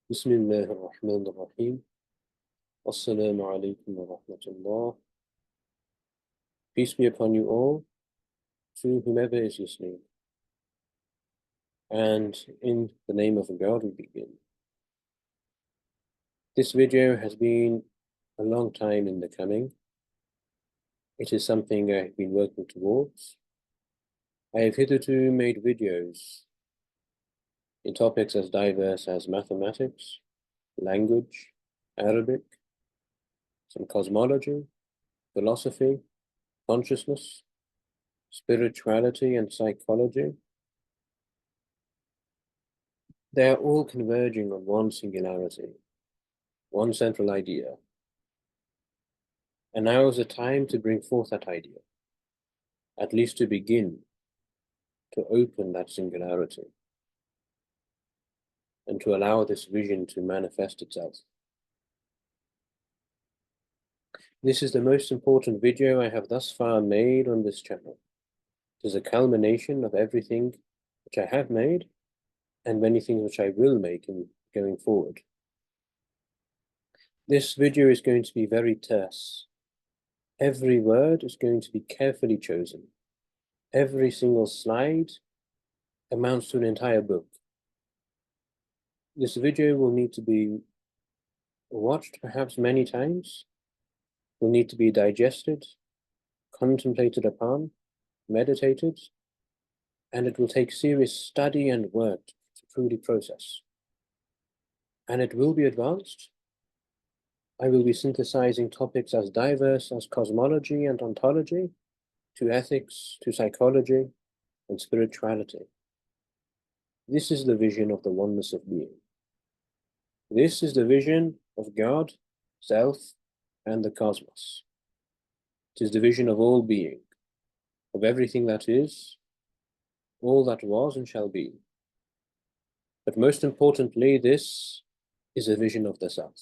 Bismillah ar-Rahman ar-Rahim. Assalamu alaikum wa rahmatullah. Peace be upon you all, to whomever is listening. And in the name of God we begin. This video has been a long time in the coming. It is something I've been working towards. I have hitherto made videos in topics as diverse as mathematics, language, Arabic, some cosmology, philosophy, consciousness, spirituality, and psychology. They are all converging on one singularity, one central idea. And now is the time to bring forth that idea, at least to begin to open that singularity and to allow this vision to manifest itself. This is the most important video I have thus far made on this channel. It is a culmination of everything which I have made and many things which I will make in going forward. This video is going to be very terse. Every word is going to be carefully chosen. Every single slide amounts to an entire book. This video will need to be watched perhaps many times, will need to be digested, contemplated upon, meditated, and it will take serious study and work to truly process. And it will be advanced. I will be synthesizing topics as diverse as cosmology and ontology, to ethics, to psychology, and spirituality. This is the vision of the oneness of being. This is the vision of God, self, and the cosmos. It is the vision of all being, of everything that is, all that was and shall be. But most importantly, this is a vision of the self.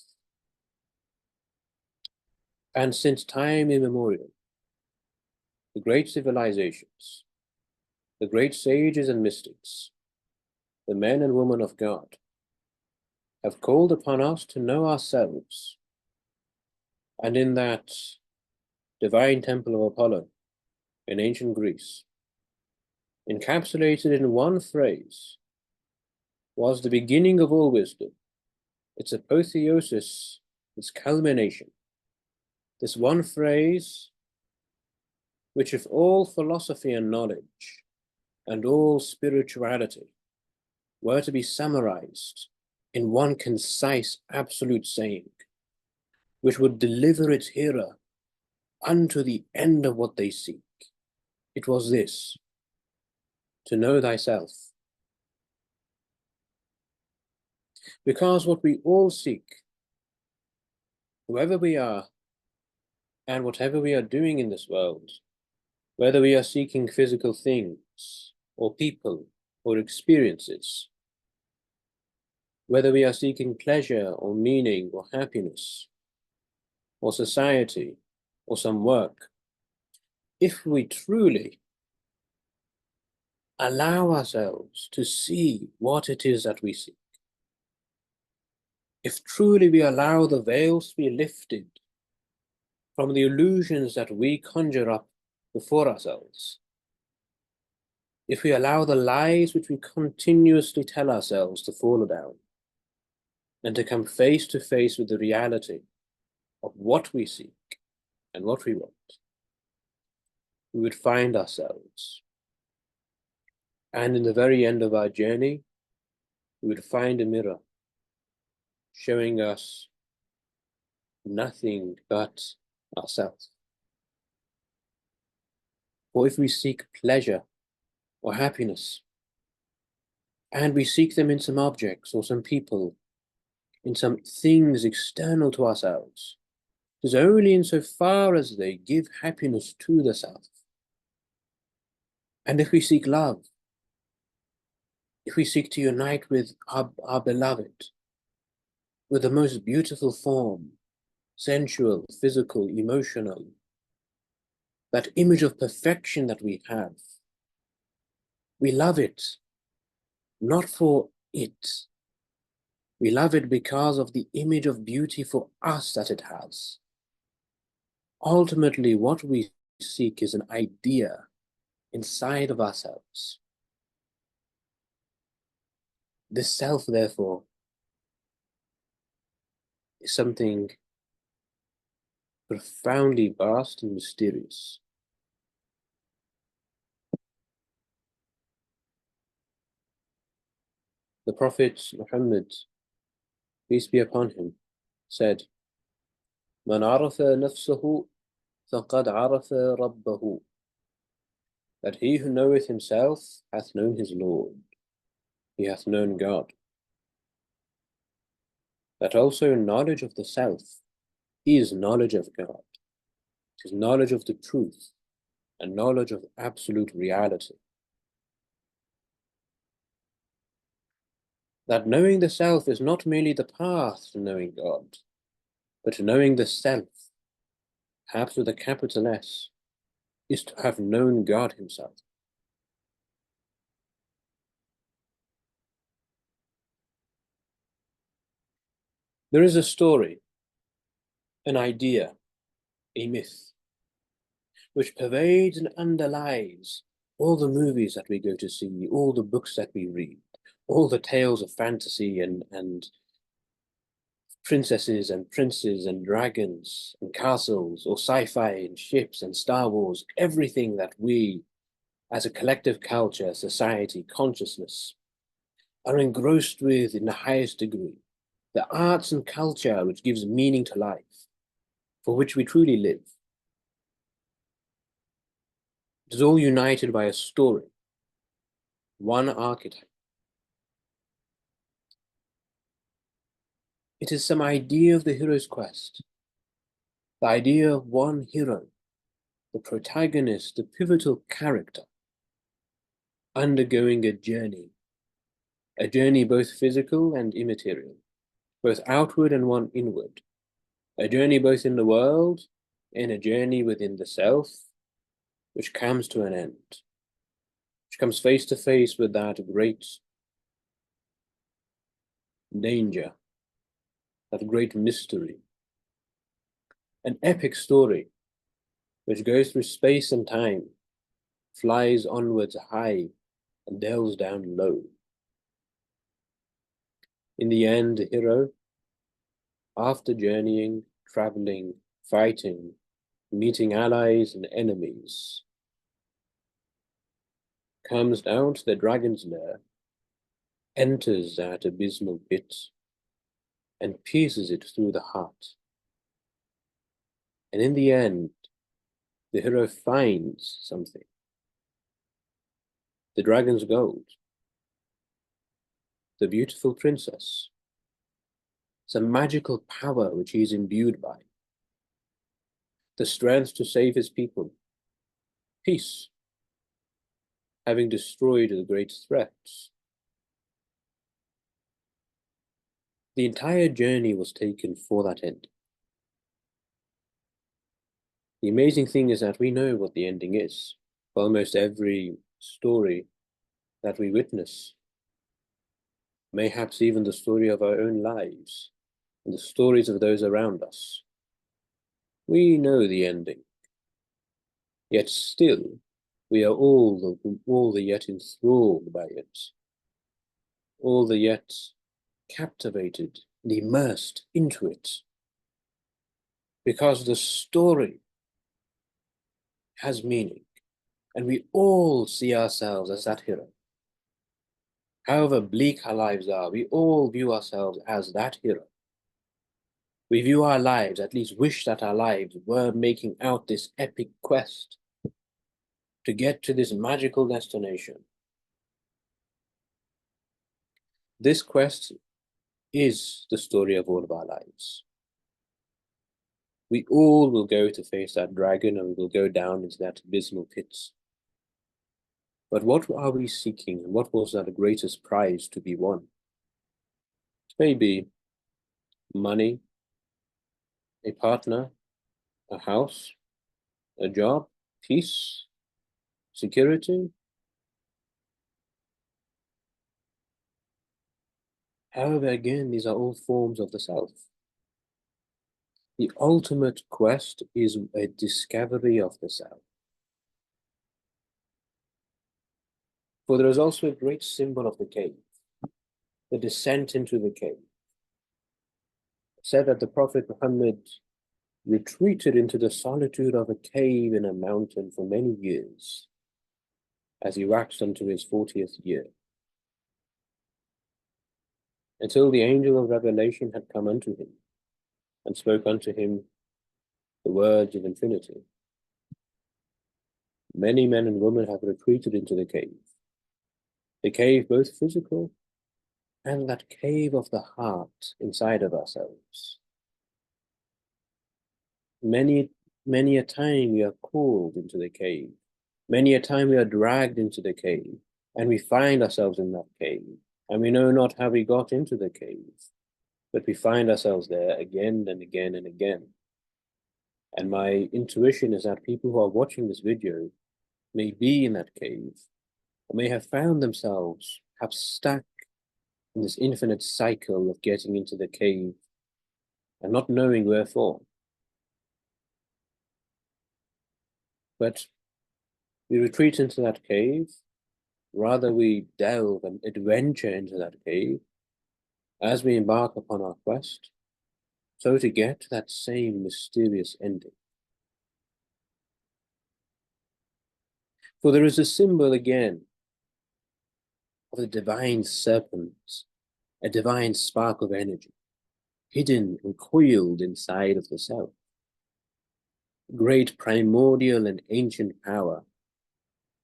And since time immemorial, the great civilizations, the great sages and mystics, the men and women of God, have called upon us to know ourselves. And in that divine temple of Apollo in ancient Greece, encapsulated in one phrase, was the beginning of all wisdom, its apotheosis, its culmination. This one phrase, which if all philosophy and knowledge and all spirituality were to be summarized in one concise, absolute saying, which would deliver its hearer unto the end of what they seek, it was this: to know thyself. Because what we all seek, whoever we are, and whatever we are doing in this world, whether we are seeking physical things, or people, or experiences, whether we are seeking pleasure, or meaning, or happiness, or society, or some work, if we truly allow ourselves to see what it is that we seek, if truly we allow the veils to be lifted from the illusions that we conjure up before ourselves, if we allow the lies which we continuously tell ourselves to fall down, and to come face to face with the reality of what we seek and what we want, we would find ourselves. And in the very end of our journey, we would find a mirror showing us nothing but ourselves. For if we seek pleasure or happiness, and we seek them in some objects or some people, in some things external to ourselves, it is only insofar as they give happiness to the self. And if we seek love, if we seek to unite with our beloved, with the most beautiful form, sensual, physical, emotional, that image of perfection that we have, we love it, not for it, We love it because of the image of beauty for us that it has. Ultimately, what we seek is an idea inside of ourselves. This self, therefore, is something profoundly vast and mysterious. The Prophet Muhammad, peace be upon him, said, "Man arafa nafsahu, faqad arafa rabbahu." That he who knoweth himself hath known his Lord, he hath known God. That also knowledge of the self is knowledge of God. It is knowledge of the truth and knowledge of absolute reality. That knowing the self is not merely the path to knowing God, but knowing the self, perhaps with a capital S, is to have known God himself. There is a story, an idea, a myth, which pervades and underlies all the movies that we go to see, all the books that we read, all the tales of fantasy and princesses and princes and dragons and castles, or sci-fi and ships and Star Wars, everything that we, as a collective culture, society, consciousness, are engrossed with in the highest degree. The arts and culture which gives meaning to life, for which we truly live. It is all united by a story, one archetype. It is some idea of the hero's quest, the idea of one hero, the protagonist, the pivotal character, undergoing a journey both physical and immaterial, both outward and one inward, a journey both in the world and a journey within the self, which comes to an end, which comes face to face with that great danger, that great mystery, an epic story which goes through space and time, flies onwards high and delves down low. In the end, the hero, after journeying, traveling, fighting, meeting allies and enemies, comes down to the dragon's lair, enters that abysmal pit, and pierces it through the heart. And in the end, the hero finds something, the dragon's gold, the beautiful princess, some magical power which he is imbued by, the strength to save his people, peace, having destroyed the great threats. The entire journey was taken for that end. The amazing thing is that we know what the ending is for almost every story that we witness, mayhaps even the story of our own lives and the stories of those around us. We know the ending, yet still we are all the yet enthralled by it, all the yet captivated and immersed into it, because the story has meaning, and we all see ourselves as that hero. However bleak our lives are, we all view ourselves as that hero. We view our lives, at least wish that our lives were making out this epic quest to get to this magical destination. This quest is the story of all of our lives. We all will go to face that dragon and we will go down into that abysmal pit. But what are we seeking, and what was that greatest prize to be won? It may be money, a partner, a house, a job, peace, security. However, again, these are all forms of the self. The ultimate quest is a discovery of the self. For there is also a great symbol of the cave, the descent into the cave. It said that the Prophet Muhammad retreated into the solitude of a cave in a mountain for many years, as he waxed unto his 40th year, until the angel of revelation had come unto him, and spoke unto him the words of infinity. Many men and women have retreated into the cave both physical and that cave of the heart inside of ourselves. Many a time we are called into the cave. Many a time we are dragged into the cave, and we find ourselves in that cave, and we know not how we got into the cave, but we find ourselves there again and again and again. And my intuition is that people who are watching this video may be in that cave, or may have found themselves perhaps stuck in this infinite cycle of getting into the cave and not knowing wherefore. But we retreat into that cave, rather we delve and adventure into that cave as we embark upon our quest, so to get to that same mysterious ending. For there is a symbol again of the divine serpent, a divine spark of energy, hidden and coiled inside of the self. Great primordial and ancient power,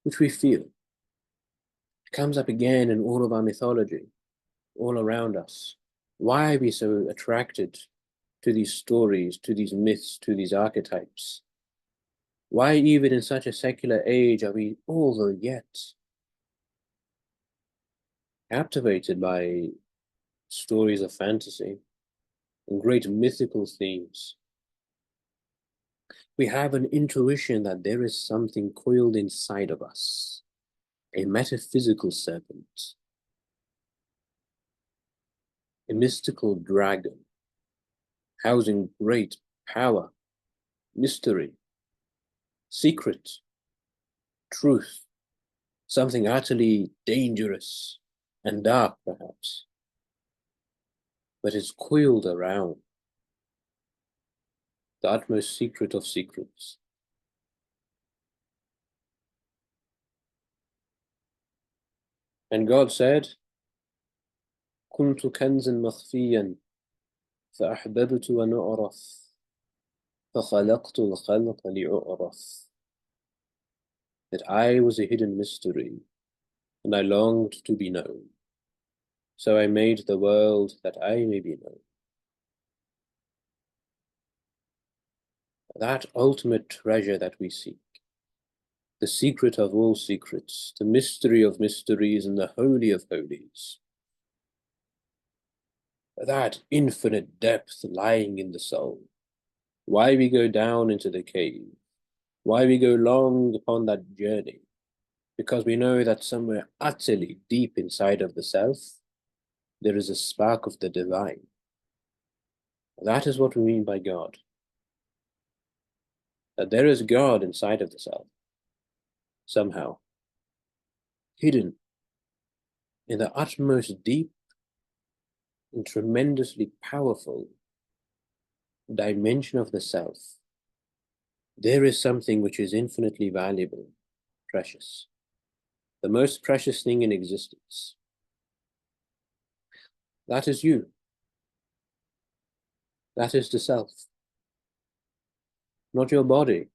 which we feel. It comes up again in all of our mythology, all around us. Why are we so attracted to these stories, to these myths, to these archetypes? Why even in such a secular age are we all yet captivated by stories of fantasy and great mythical themes? We have an intuition that there is something coiled inside of us, a metaphysical serpent, a mystical dragon, housing great power, mystery, secret, truth, something utterly dangerous and dark, perhaps, but is coiled around the utmost secret of secrets. And God said, كنت كنزا مخفيا فأحببت أن أعرف فخلقت الخلق لأعرف. That I was a hidden mystery, and I longed to be known. So I made the world that I may be known. That ultimate treasure that we seek, the secret of all secrets, the mystery of mysteries, and the holy of holies. That infinite depth lying in the soul. Why we go down into the cave, why we go long upon that journey, because we know that somewhere utterly deep inside of the self, there is a spark of the divine. That is what we mean by God. That there is God inside of the self, somehow, hidden in the utmost deep and tremendously powerful dimension of the self. There is something which is infinitely valuable, precious, the most precious thing in existence. That is you. That is the self. Not your body,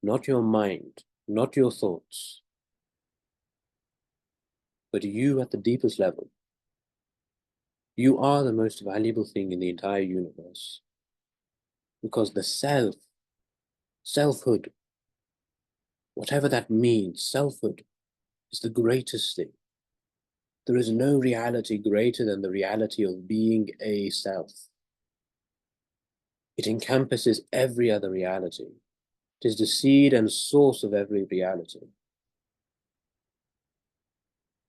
not your mind, not your thoughts, but you at the deepest level. You are the most valuable thing in the entire universe, because the self, selfhood, whatever that means, selfhood is the greatest thing. There is no reality greater than the reality of being a self. It encompasses every other reality. It is the seed and source of every reality.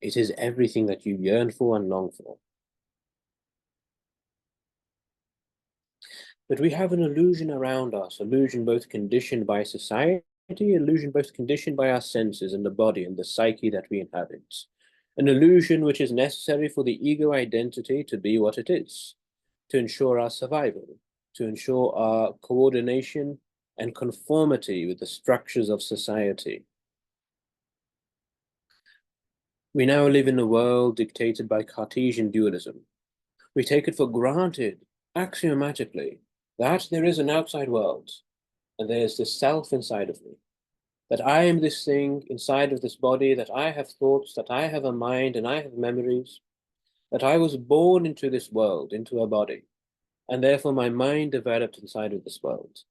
It is everything that you yearn for and long for. But we have an illusion around us, illusion both conditioned by society, illusion both conditioned by our senses and the body and the psyche that we inhabit. An illusion which is necessary for the ego identity to be what it is, to ensure our survival, to ensure our coordination and conformity with the structures of society. We now live in a world dictated by Cartesian dualism. We take it for granted, axiomatically, that there is an outside world, and there's this self inside of me, that I am this thing inside of this body, that I have thoughts, that I have a mind, and I have memories, that I was born into this world, into a body, and therefore my mind developed inside of this world.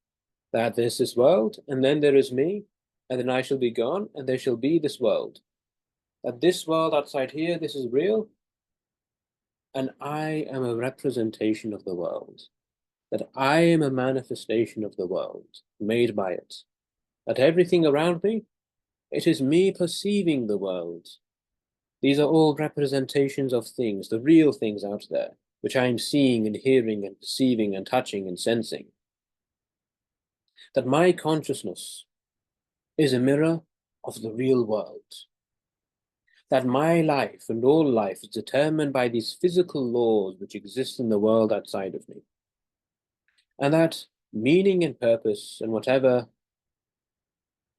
That there's this world, and then there is me, and then I shall be gone, and there shall be this world. That this world outside here, this is real, and I am a representation of the world. That I am a manifestation of the world, made by it. That everything around me, it is me perceiving the world. These are all representations of things, the real things out there, which I am seeing and hearing and perceiving and touching and sensing. That my consciousness is a mirror of the real world. That my life and all life is determined by these physical laws which exist in the world outside of me. And that meaning and purpose and whatever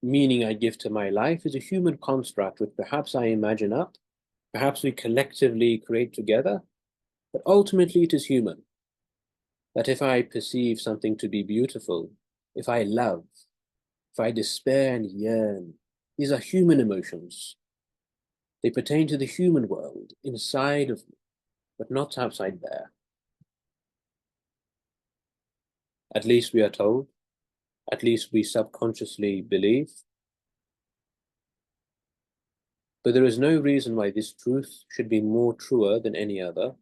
meaning I give to my life is a human construct which perhaps I imagine up, perhaps we collectively create together, but ultimately it is human. That if I perceive something to be beautiful, if I love, if I despair and yearn, these are human emotions. They pertain to the human world, inside of me, but not outside there. At least we are told, at least we subconsciously believe. But there is no reason why this truth should be more truer than any other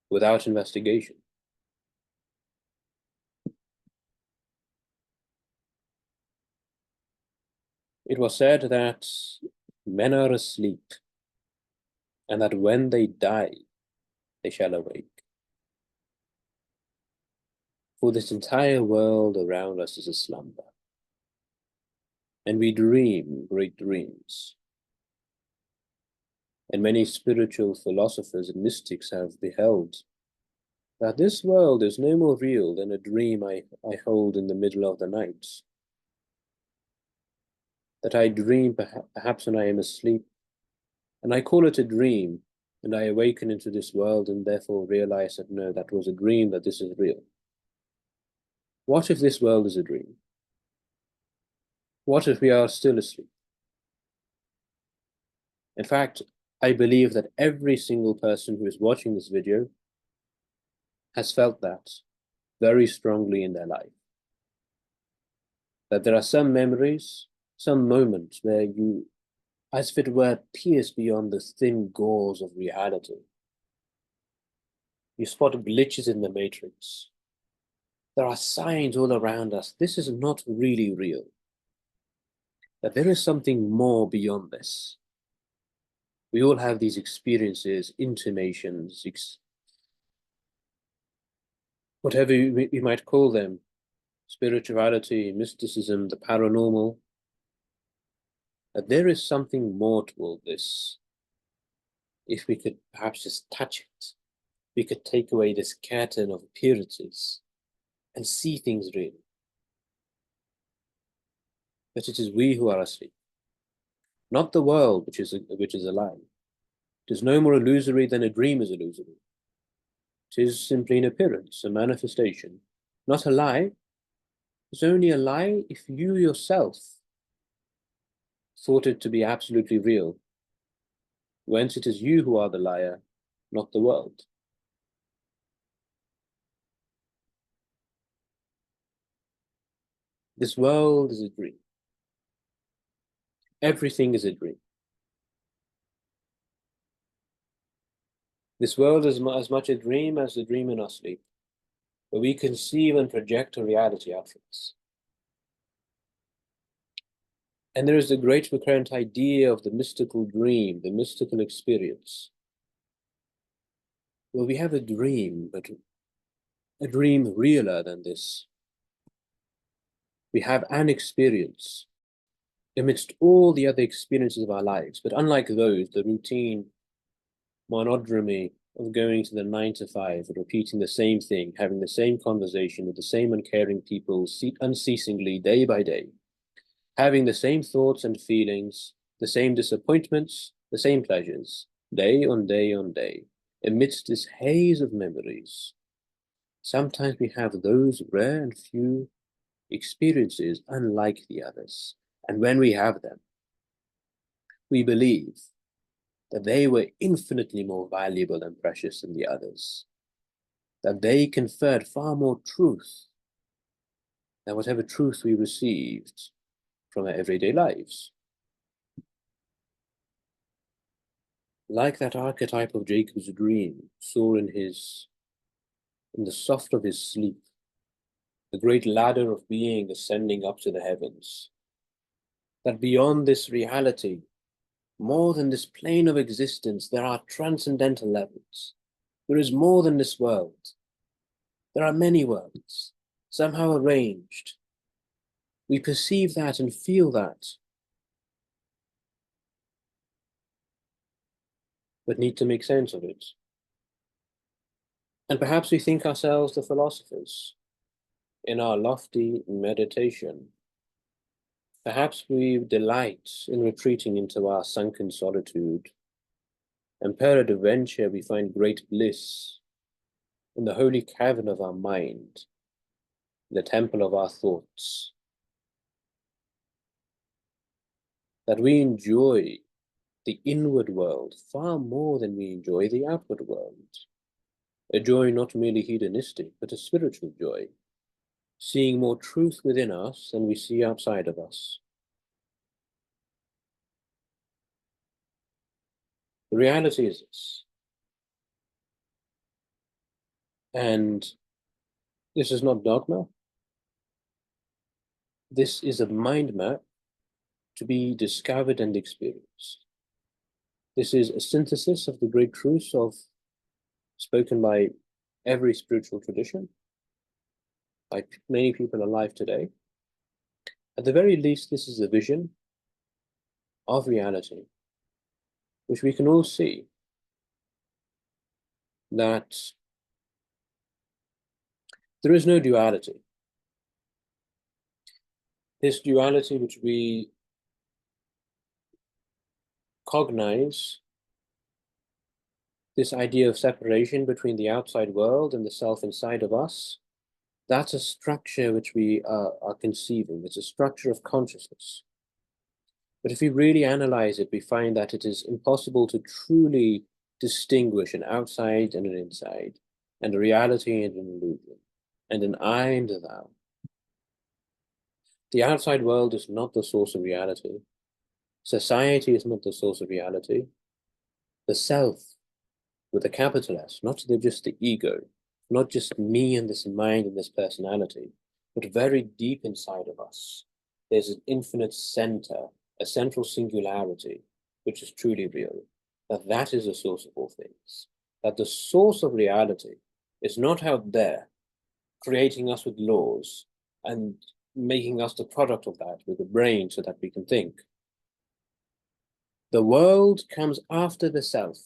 without investigation. It was said that men are asleep, and that when they die, they shall awake. For this entire world around us is a slumber, and we dream great dreams. And many spiritual philosophers and mystics have beheld that this world is no more real than a dream I hold in the middle of the night. That I dream perhaps when I am asleep, and I call it a dream, and I awaken into this world and therefore realize that no, that was a dream, that this is real. What if this world is a dream? What if we are still asleep? In fact, I believe that every single person who is watching this video has felt that very strongly in their life. That there are some memories, some moments where you, as if it were, pierced beyond the thin gauze of reality. You spot glitches in the matrix. There are signs all around us. This is not really real. That there is something more beyond this. We all have these experiences, intimations, whatever you might call them, spirituality, mysticism, the paranormal, that there is something more to all this. If we could perhaps just touch it, we could take away this curtain of appearances and see things really. But it is we who are asleep, not the world which is a lie. It is no more illusory than a dream is illusory. It is simply an appearance, a manifestation, not a lie. It's only a lie if you yourself thought it to be absolutely real. Whence it is you who are the liar, not the world. This world is a dream. Everything is a dream. This world is as much a dream as the dream in our sleep, where we conceive and project a reality out from us. And there is the great recurrent idea of the mystical dream, the mystical experience. Well, we have a dream, but a dream realer than this. We have an experience amidst all the other experiences of our lives, but unlike those, the routine monodromy of going to the 9 to 5, repeating the same thing, having the same conversation with the same uncaring people unceasingly day by day, having the same thoughts and feelings, the same disappointments, the same pleasures, day on day on day, amidst this haze of memories. Sometimes we have those rare and few experiences unlike the others, and when we have them, we believe that they were infinitely more valuable and precious than the others, that they conferred far more truth than whatever truth we received from our everyday lives. Like that archetype of Jacob's dream saw in the soft of his sleep, the great ladder of being ascending up to the heavens, that beyond this reality, more than this plane of existence, there are transcendental levels. There is more than this world. There are many worlds, somehow arranged. We perceive that and feel that, but need to make sense of it. And perhaps we think ourselves the philosophers in our lofty meditation. Perhaps we delight in retreating into our sunken solitude, and peradventure we find great bliss in the holy cavern of our mind, the temple of our thoughts, that we enjoy the inward world far more than we enjoy the outward world. A joy not merely hedonistic, but a spiritual joy, seeing more truth within us than we see outside of us. The reality is this, and this is not dogma. This is a mind map to be discovered and experienced. This is a synthesis of the great truths spoken by every spiritual tradition, by many people alive today. At the very least, this is a vision of reality, which we can all see that there is no duality. This duality which we cognize, this idea of separation between the outside world and the self inside of us, that's a structure which we are conceiving. It's a structure of consciousness. But if we really analyze it, we find that it is impossible to truly distinguish an outside and an inside, and a reality and an illusion, and an I and a thou. The outside world is not the source of reality. Society is not the source of reality. The self, with a capital S, not just the ego, not just me and this mind and this personality, but very deep inside of us, there's an infinite center, a central singularity, which is truly real, that is the source of all things, that the source of reality is not out there, creating us with laws and making us the product of that with a brain so that we can think. The world comes after the self.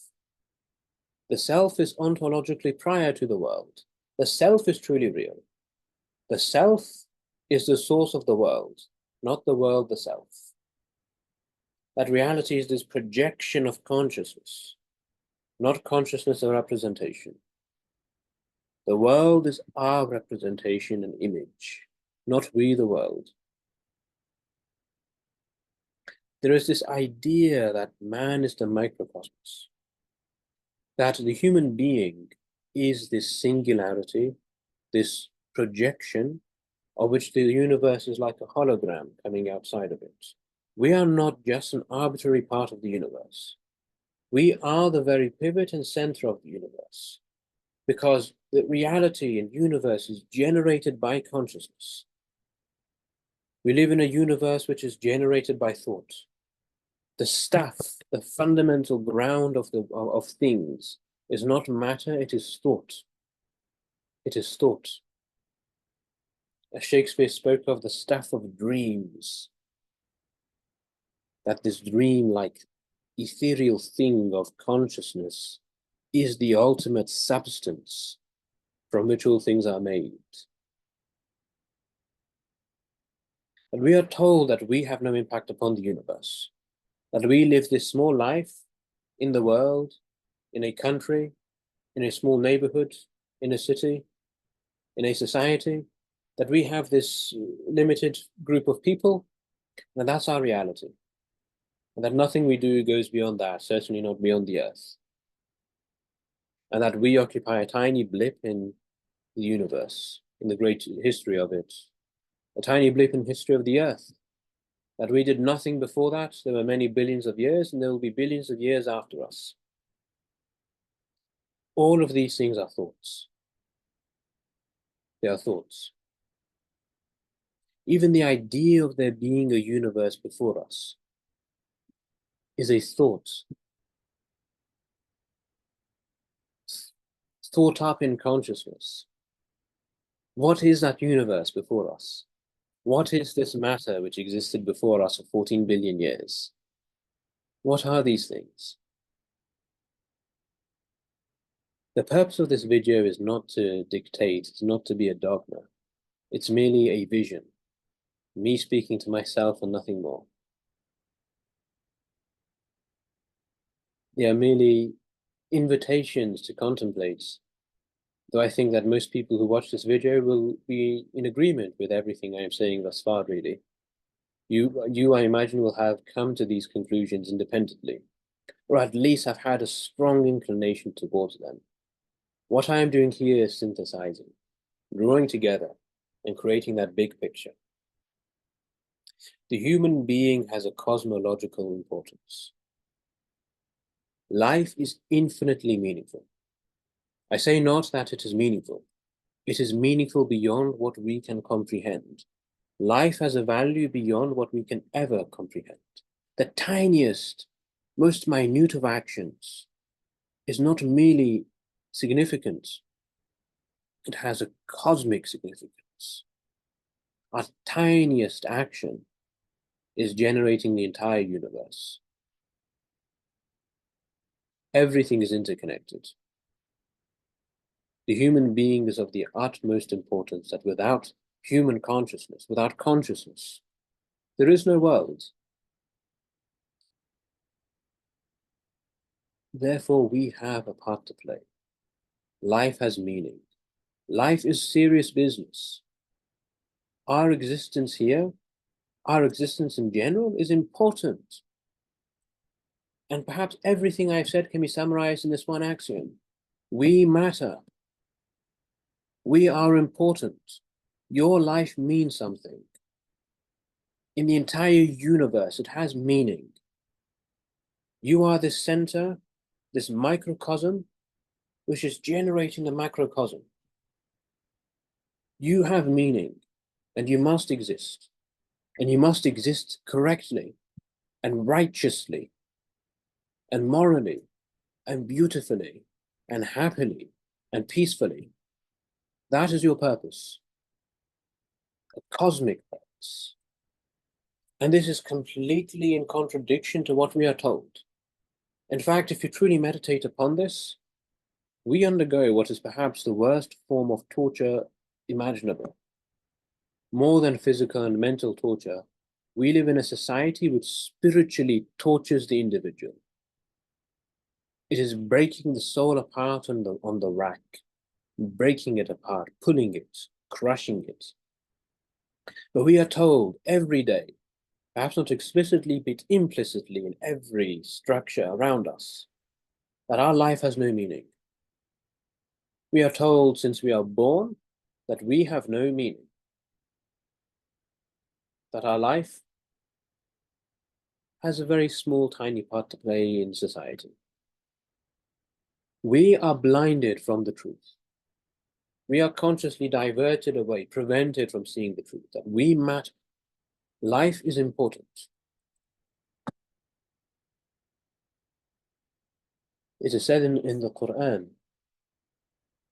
The self is ontologically prior to the world. The self is truly real. The self is the source of the world, not the world the self. That reality is this projection of consciousness, not consciousness or representation. The world is our representation and image, not we the world. There is this idea that man is the microcosmos, that the human being is this singularity, this projection of which the universe is like a hologram coming outside of it. We are not just an arbitrary part of the universe. We are the very pivot and center of the universe, because the reality and universe is generated by consciousness. We live in a universe which is generated by thought. The stuff, the fundamental ground of things is not matter, it is thought. It is thought. As Shakespeare spoke of the stuff of dreams, that this dream-like ethereal thing of consciousness is the ultimate substance from which all things are made. And we are told that we have no impact upon the universe, that we live this small life in the world, in a country, in a small neighborhood, in a city, in a society, that we have this limited group of people, and that's our reality. And that nothing we do goes beyond that, certainly not beyond the earth. And that we occupy a tiny blip in the universe, in the great history of it, a tiny blip in the history of the earth. That we did nothing before that. There were many billions of years, and there will be billions of years after us. All of these things are thoughts. They are thoughts. Even the idea of there being a universe before us is a thought. Thought up in consciousness. What is that universe before us? What is this matter which existed before us for 14 billion years? What are these things? The purpose of this video is not to dictate, it's not to be a dogma. It's merely a vision, me speaking to myself and nothing more. They are merely invitations to contemplate, though I think that most people who watch this video will be in agreement with everything I am saying thus far, really. You, I imagine, will have come to these conclusions independently, or at least have had a strong inclination towards them. What I am doing here is synthesizing, drawing together, and creating that big picture. The human being has a cosmological importance. Life is infinitely meaningful. I say not that it is meaningful. It is meaningful beyond what we can comprehend. Life has a value beyond what we can ever comprehend. The tiniest, most minute of actions is not merely significant, it has a cosmic significance. Our tiniest action is generating the entire universe. Everything is interconnected. The human being is of the utmost importance that without human consciousness, without consciousness, there is no world. Therefore, we have a part to play. Life has meaning. Life is serious business. Our existence here, our existence in general, is important. And perhaps everything I've said can be summarized in this one axiom. We matter. We are important. Your life means something. In the entire universe, it has meaning. You are this center, this microcosm, which is generating a macrocosm. You have meaning, and you must exist. And you must exist correctly, and righteously, and morally, and beautifully, and happily, and peacefully. That is your purpose, a cosmic purpose. And this is completely in contradiction to what we are told. In fact, if you truly meditate upon this, we undergo what is perhaps the worst form of torture imaginable. More than physical and mental torture, we live in a society which spiritually tortures the individual. It is breaking the soul apart on the rack, breaking it apart, pulling it, crushing it. But we are told every day, perhaps not explicitly, but implicitly in every structure around us, that our life has no meaning. We are told since we are born that we have no meaning, that our life has a very small, tiny part to play in society. We are blinded from the truth. We are consciously diverted away, prevented from seeing the truth, that we matter. Life is important. It is said in the Quran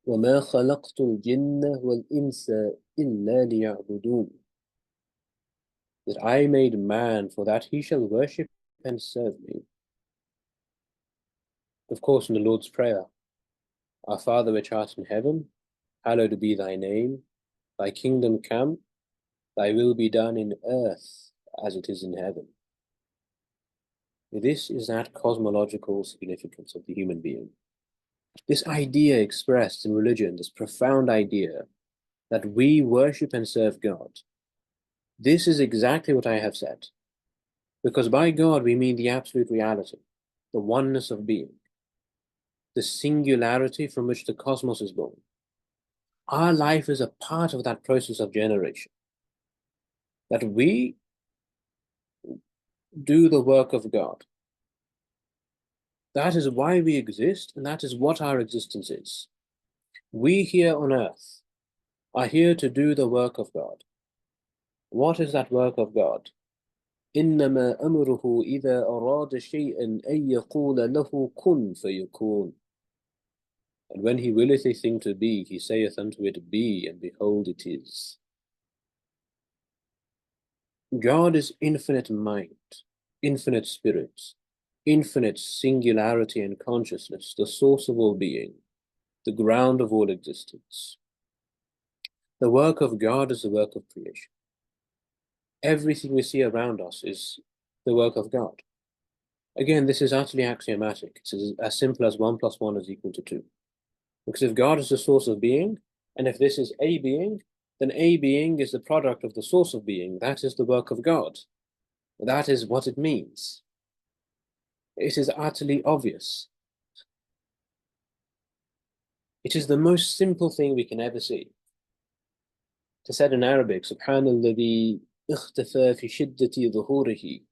وَمَا خَلَقْتُ الْجِنَّ وَالْإِنسَ إِلَّا لِيَعْبُدُونَ. That I made man for that he shall worship and serve me. Of course, in the Lord's Prayer, Our Father which art in heaven, hallowed be thy name. Thy kingdom come, thy will be done in earth as it is in heaven. This is that cosmological significance of the human being. This idea expressed in religion, this profound idea that we worship and serve God. This is exactly what I have said. Because by God we mean the absolute reality, the oneness of being, the singularity from which the cosmos is born. Our life is a part of that process of generation. That we do the work of God. That is why we exist, and that is what our existence is. We here on earth are here to do the work of God. What is that work of God? إنما أمره إذا أراد شيئا أن يقول له كن فيكون. And when he willeth a thing to be, he saith unto it, be, and behold it is. God is infinite mind, infinite spirit, infinite singularity and consciousness, the source of all being, the ground of all existence. The work of God is the work of creation. Everything we see around us is the work of God. Again, this is utterly axiomatic. It's as simple as 1 + 1 is equal to 2. Because if God is the source of being, and if this is a being, then a being is the product of the source of being. That is the work of God. That is what it means. It is utterly obvious. It is the most simple thing we can ever see. It is said in Arabic, Subhanalladhi ikhtafa fi shiddati dhuhurihi,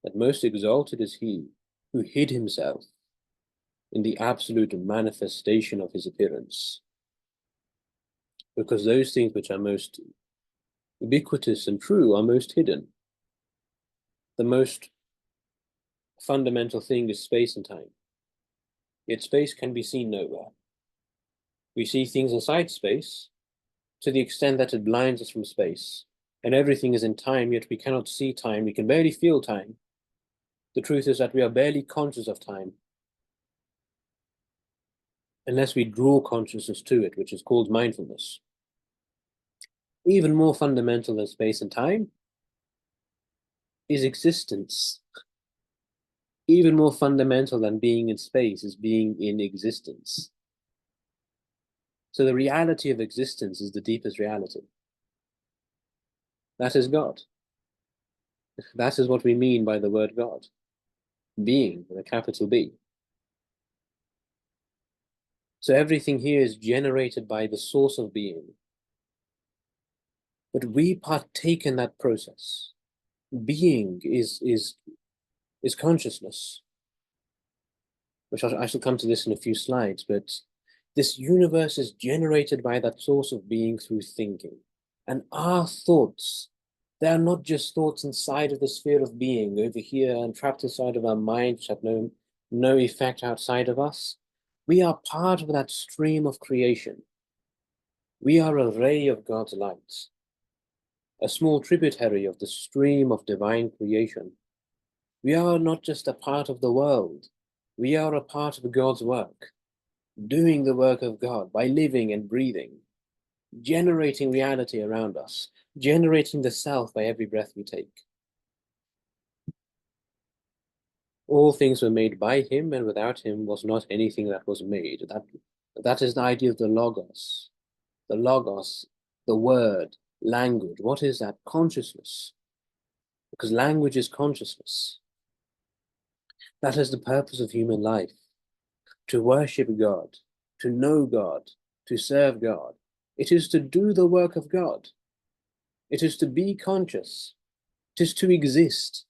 that most exalted is he who hid himself in the absolute manifestation of his appearance. Because those things which are most ubiquitous and true are most hidden. The most fundamental thing is space and time. Yet space can be seen nowhere. We see things inside space to the extent that it blinds us from space. And everything is in time, yet we cannot see time. We can barely feel time. The truth is that we are barely conscious of time, unless we draw consciousness to it, which is called mindfulness. Even more fundamental than space and time is existence. Even more fundamental than being in space is being in existence. So the reality of existence is the deepest reality. That is God. That is what we mean by the word God. Being, with a capital B. So everything here is generated by the source of being. But we partake in that process. Being is consciousness. Which I shall come to this in a few slides, but this universe is generated by that source of being through thinking. And our thoughts, they are not just thoughts inside of the sphere of being over here and trapped inside of our mind, which have no effect outside of us. We are part of that stream of creation. We are a ray of God's light, a small tributary of the stream of divine creation. We are not just a part of the world. We are a part of God's work, doing the work of God by living and breathing, generating reality around us, generating the self by every breath we take. All things were made by him, and without him was not anything that was made. That is the idea of the logos. The logos, the word, language. What is that? Consciousness. Because language is consciousness. That is the purpose of human life. To worship God, to know God, to serve God. It is to do the work of God. It is to be conscious. It is to exist.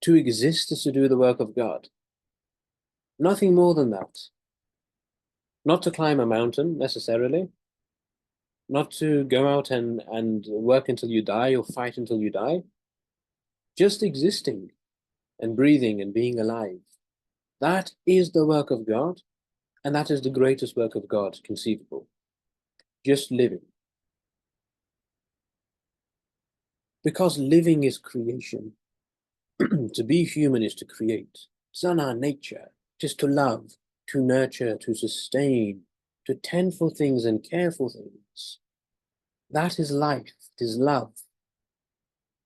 To exist is to do the work of God. Nothing more than that. Not to climb a mountain necessarily. Not to go out and work until you die or fight until you die. Just existing and breathing and being alive. That is the work of God. And that is the greatest work of God conceivable. Just living. Because living is creation. To be human is to create. It's on our nature. It is to love, to nurture, to sustain, to tend for things and care for things. That is life. It is love.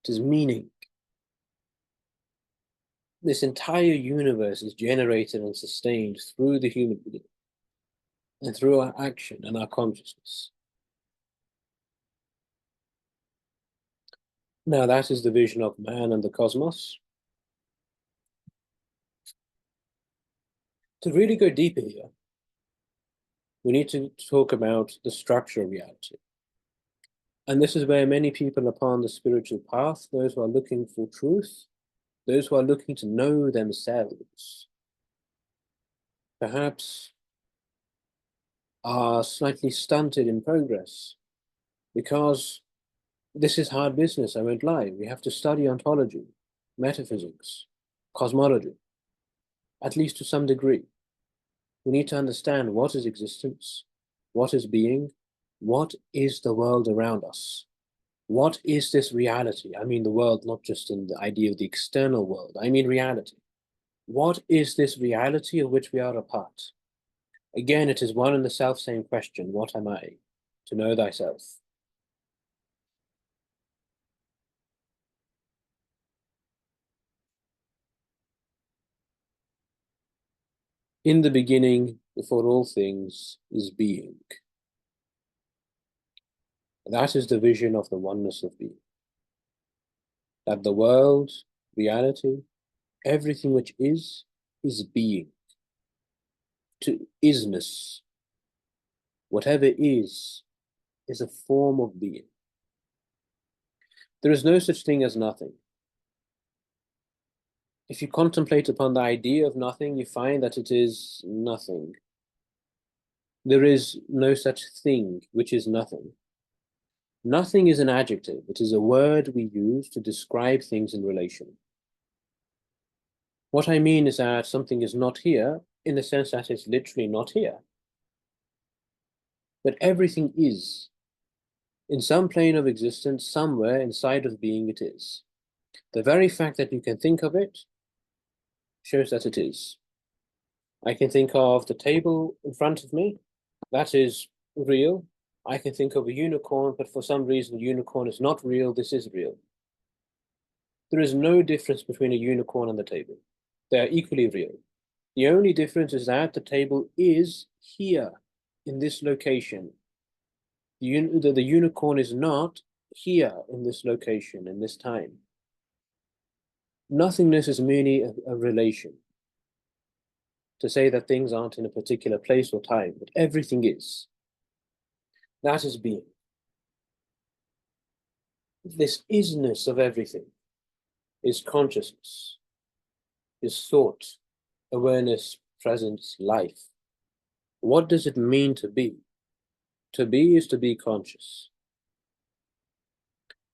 It is meaning. This entire universe is generated and sustained through the human being and through our action and our consciousness. Now that is the vision of man and the cosmos. To really go deeper here, we need to talk about the structure of reality. And this is where many people upon the spiritual path, those who are looking for truth, those who are looking to know themselves, perhaps are slightly stunted in progress, because this is hard business, I won't lie. We have to study ontology, metaphysics, cosmology, at least to some degree. We need to understand what is existence, what is being, what is the world around us. What is this reality? I mean the world, not just in the idea of the external world. I mean reality. What is this reality of which we are a part? Again, it is one and the self-same question. What am I? To know thyself. In the beginning, before all things, is being. That is the vision of the oneness of being. That the world, reality, everything which is being. To isness. Whatever is a form of being. There is no such thing as nothing. If you contemplate upon the idea of nothing, you find that it is nothing. There is no such thing which is nothing. Nothing is an adjective. It is a word we use to describe things in relation. What I mean is that something is not here in the sense that it's literally not here. But everything is. In some plane of existence, somewhere inside of being it is. The very fact that you can think of it shows that it is. I can think of the table in front of me. That is real. I can think of a unicorn, but for some reason, the unicorn is not real. This is real. There is no difference between a unicorn and the table. They are equally real. The only difference is that the table is here in this location. The unicorn is not here in this location, in this time. Nothingness is merely a relation. To say that things aren't in a particular place or time, but everything is. That is being. This isness of everything is consciousness, is thought, awareness, presence, life. What does it mean to be? To be is to be conscious.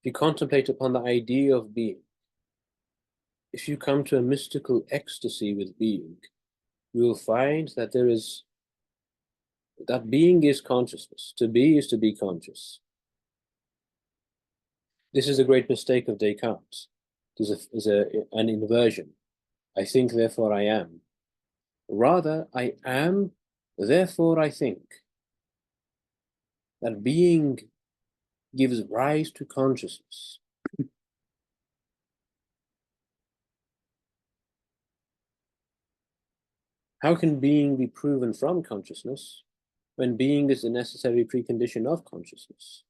If you contemplate upon the idea of being, if you come to a mystical ecstasy with being, you will find that that being is consciousness. To be is to be conscious. This is a great mistake of Descartes. It is an inversion. I think, therefore I am. Rather, I am, therefore I think. That being gives rise to consciousness. How can being be proven from consciousness when being is the necessary precondition of consciousness?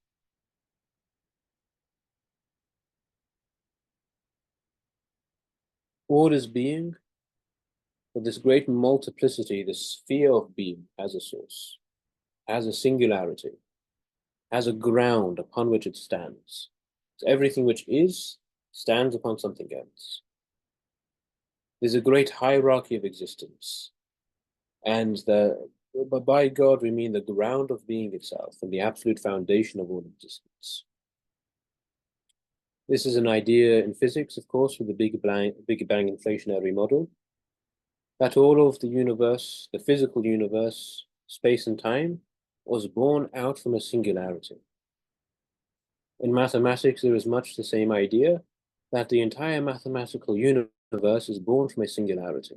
What is being? But this great multiplicity, this sphere of being, has a source, has a singularity, has a ground upon which it stands. So everything which is stands upon something else. There's a great hierarchy of existence. And but by God, we mean the ground of being itself and the absolute foundation of all existence. This is an idea in physics, of course, with the Big Bang inflationary model. that all of the universe, the physical universe, space and time, was born out from a singularity. In mathematics, there is much the same idea that the entire mathematical universe is born from a singularity,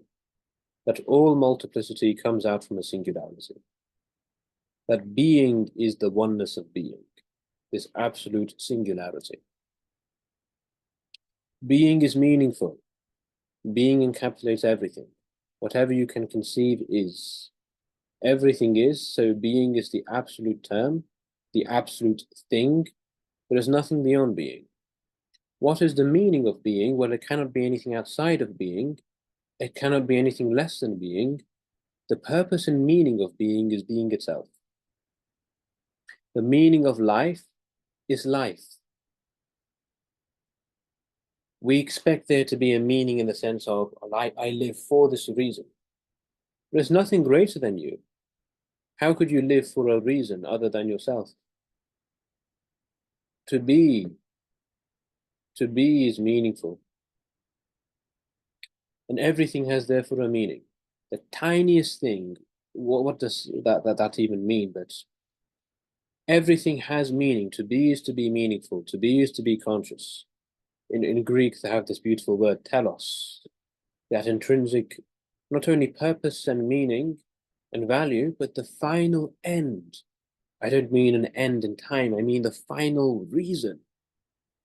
that all multiplicity comes out from a singularity, that being is the oneness of being, this absolute singularity. Being is meaningful. Being encapsulates everything. Whatever you can conceive is. Everything is, so being is the absolute term, the absolute thing. There is nothing beyond being. What is the meaning of being? Well, it cannot be anything outside of being. It cannot be anything less than being. The purpose and meaning of being is being itself. The meaning of life is life. We expect there to be a meaning in the sense of, I live for this reason. There's nothing greater than you. How could you live for a reason other than yourself? To be is meaningful. And everything has therefore a meaning. The tiniest thing, what does that even mean? But everything has meaning. To be is to be meaningful. To be is to be conscious. In Greek, they have this beautiful word, telos, that intrinsic, not only purpose and meaning and value, but the final end. I don't mean an end in time, I mean the final reason,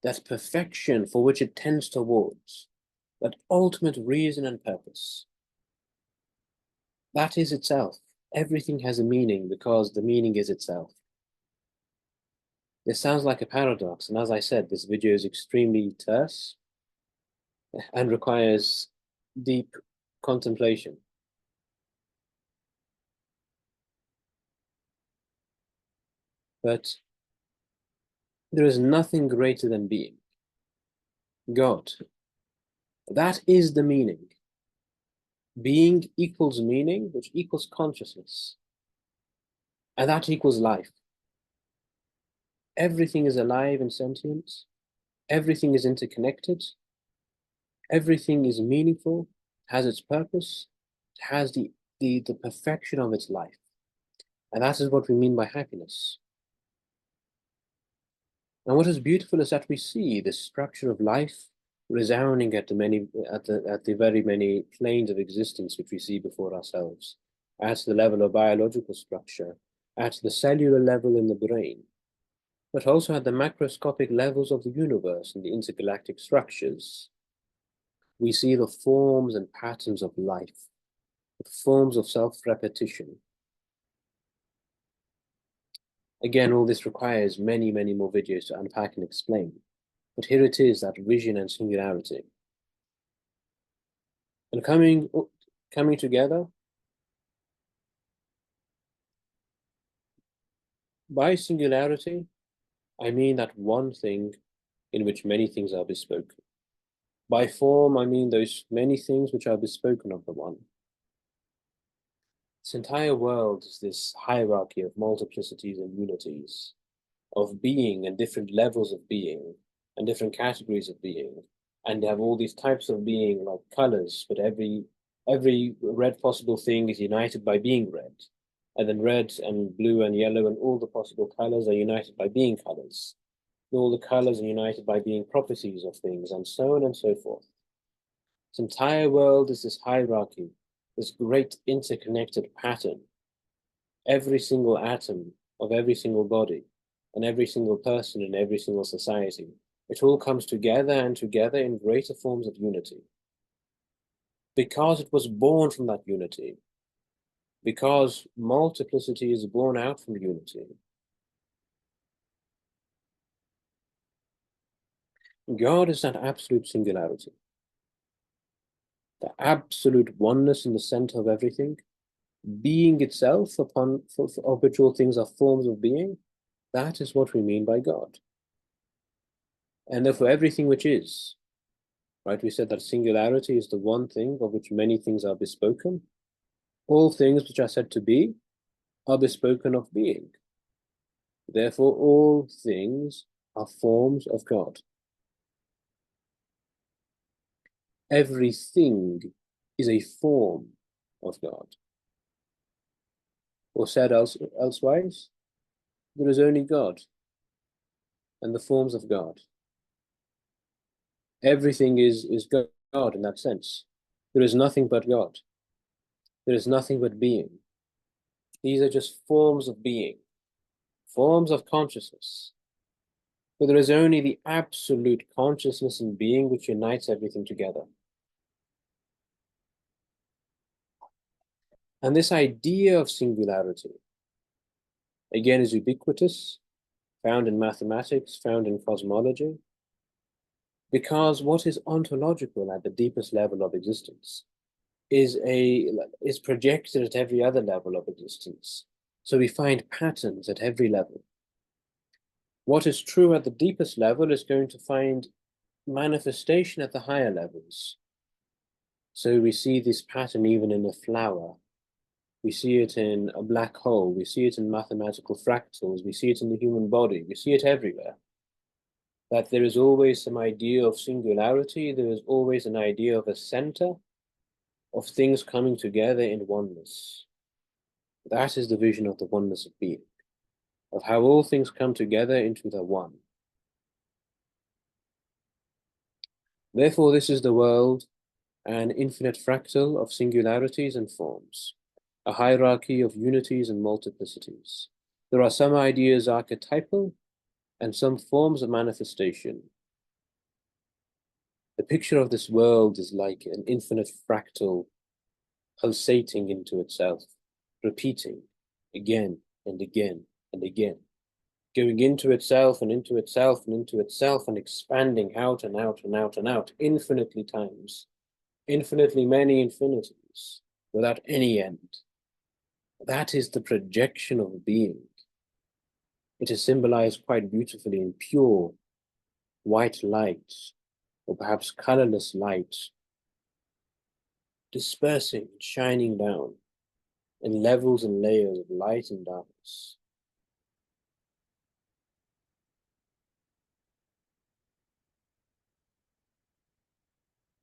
that perfection for which it tends towards, that ultimate reason and purpose. That is itself. Everything has a meaning because the meaning is itself. This sounds like a paradox, and as I said, this video is extremely terse and requires deep contemplation. But there is nothing greater than being. God. That is the meaning. Being equals meaning, which equals consciousness. And that equals life. Everything is alive and sentient. Everything is interconnected. Everything is meaningful, has its purpose, has the perfection of its life. And that is what we mean by happiness. And what is beautiful is that we see the structure of life resounding at the very many planes of existence which we see before ourselves, at the level of biological structure, at the cellular level in the brain, but also at the macroscopic levels of the universe and the intergalactic structures. We see the forms and patterns of life, the forms of self-repetition. Again, all this requires many, many more videos to unpack and explain. But here it is, that vision and singularity. And coming together, by singularity, I mean that one thing in which many things are bespoken. By form, I mean those many things which are bespoken of the one. This entire world is this hierarchy of multiplicities and unities, of being and different levels of being, and different categories of being. And they have all these types of being like colors, but every red possible thing is united by being red. And then red and blue and yellow and all the possible colors are united by being colors. And all the colors are united by being properties of things, and so on and so forth. This entire world is this hierarchy, this great interconnected pattern. Every single atom of every single body, and every single person in every single society, it all comes together and together in greater forms of unity. Because it was born from that unity. Because multiplicity is born out from unity. God is that absolute singularity. The absolute oneness in the center of everything. Being itself, of which all things are forms of being. That is what we mean by God. And therefore everything which is, right? We said that singularity is the one thing of which many things are bespoken. All things which are said to be are bespoken of being. Therefore, all things are forms of God. Everything is a form of God. Or said elsewise, there is only God and the forms of God. Everything is God in that sense. There is nothing but God. There is nothing but being. These are just forms of being, forms of consciousness. But there is only the absolute consciousness and being which unites everything together. And this idea of singularity, again, is ubiquitous, found in mathematics, found in cosmology, because what is ontological at the deepest level of existence is projected at every other level of existence. So we find patterns at every level. What is true at the deepest level is going to find manifestation at the higher levels. So we see this pattern even in a flower. We see it in a black hole. We see it in mathematical fractals. We see it in the human body. We see it everywhere. That there is always some idea of singularity. There is always an idea of a center, of things coming together in oneness. That is the vision of the oneness of being, of how all things come together into the one. Therefore, this is the world, an infinite fractal of singularities and forms, a hierarchy of unities and multiplicities. There are some ideas archetypal and some forms of manifestation. The picture of this world is like an infinite fractal pulsating into itself, repeating again and again and again, going into itself and into itself and into itself and expanding out and out and out and out infinitely times, infinitely many infinities, without any end. That is the projection of being. It is symbolized quite beautifully in pure white light, or perhaps colorless light, dispersing, shining down in levels and layers of light and darkness.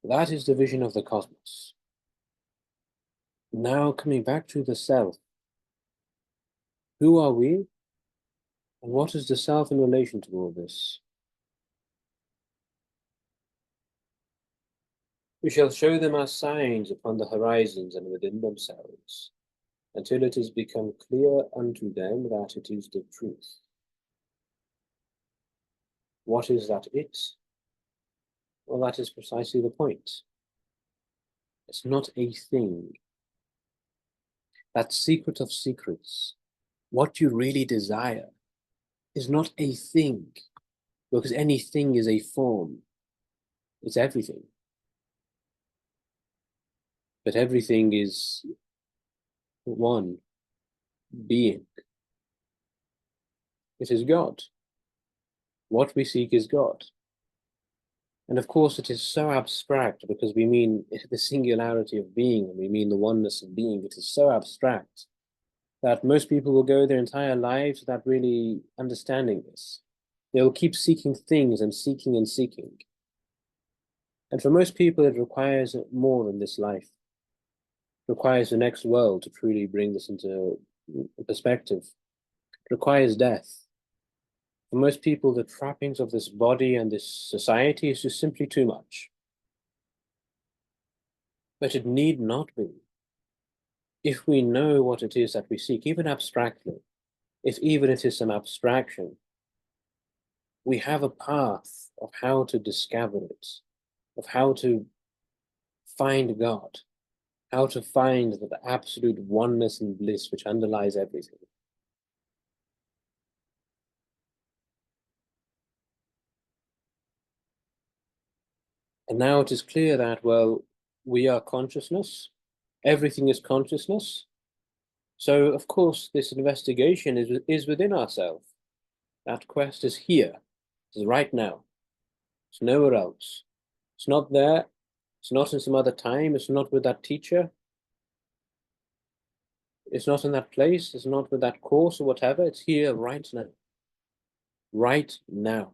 That is the vision of the cosmos. Now coming back to the self. Who are we? And what is the self in relation to all this? We shall show them as signs upon the horizons and within themselves, until it is become clear unto them that it is the truth. What is that it? Well, that is precisely the point. It's not a thing. That secret of secrets, what you really desire, is not a thing, because anything is a form. It's everything. But everything is one being. It is God. What we seek is God. And of course, it is so abstract because we mean the singularity of being, and we mean the oneness of being. It is so abstract that most people will go their entire lives without really understanding this. They will keep seeking things and seeking and seeking. And for most people, it requires more in this life. It requires the next world to truly bring this into perspective. It requires death. For most people, the trappings of this body and this society is just simply too much. But it need not be. If we know what it is that we seek, even abstractly, if even it is some abstraction, we have a path of how to discover it, of how to find God, how to find the absolute oneness and bliss which underlies everything. And now it is clear that, well, we are consciousness, everything is consciousness. So, of course, this investigation is within ourselves. That quest is here, it's right now. It's nowhere else. It's not there. It's not in some other time. It's not with that teacher. It's not in that place. It's not with that course or whatever. It's here right now. Right now.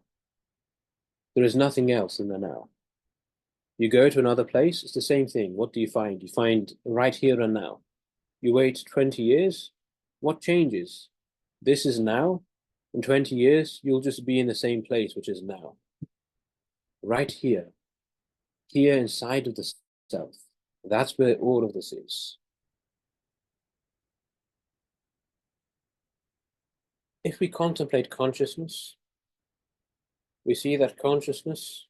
There is nothing else in the now. You go to another place, it's the same thing. What do you find? You find right here and now. You wait 20 years, what changes? This is now. In 20 years, you'll just be in the same place, which is now. Right here inside of the self. That's where all of this is. If we contemplate consciousness, we see that consciousness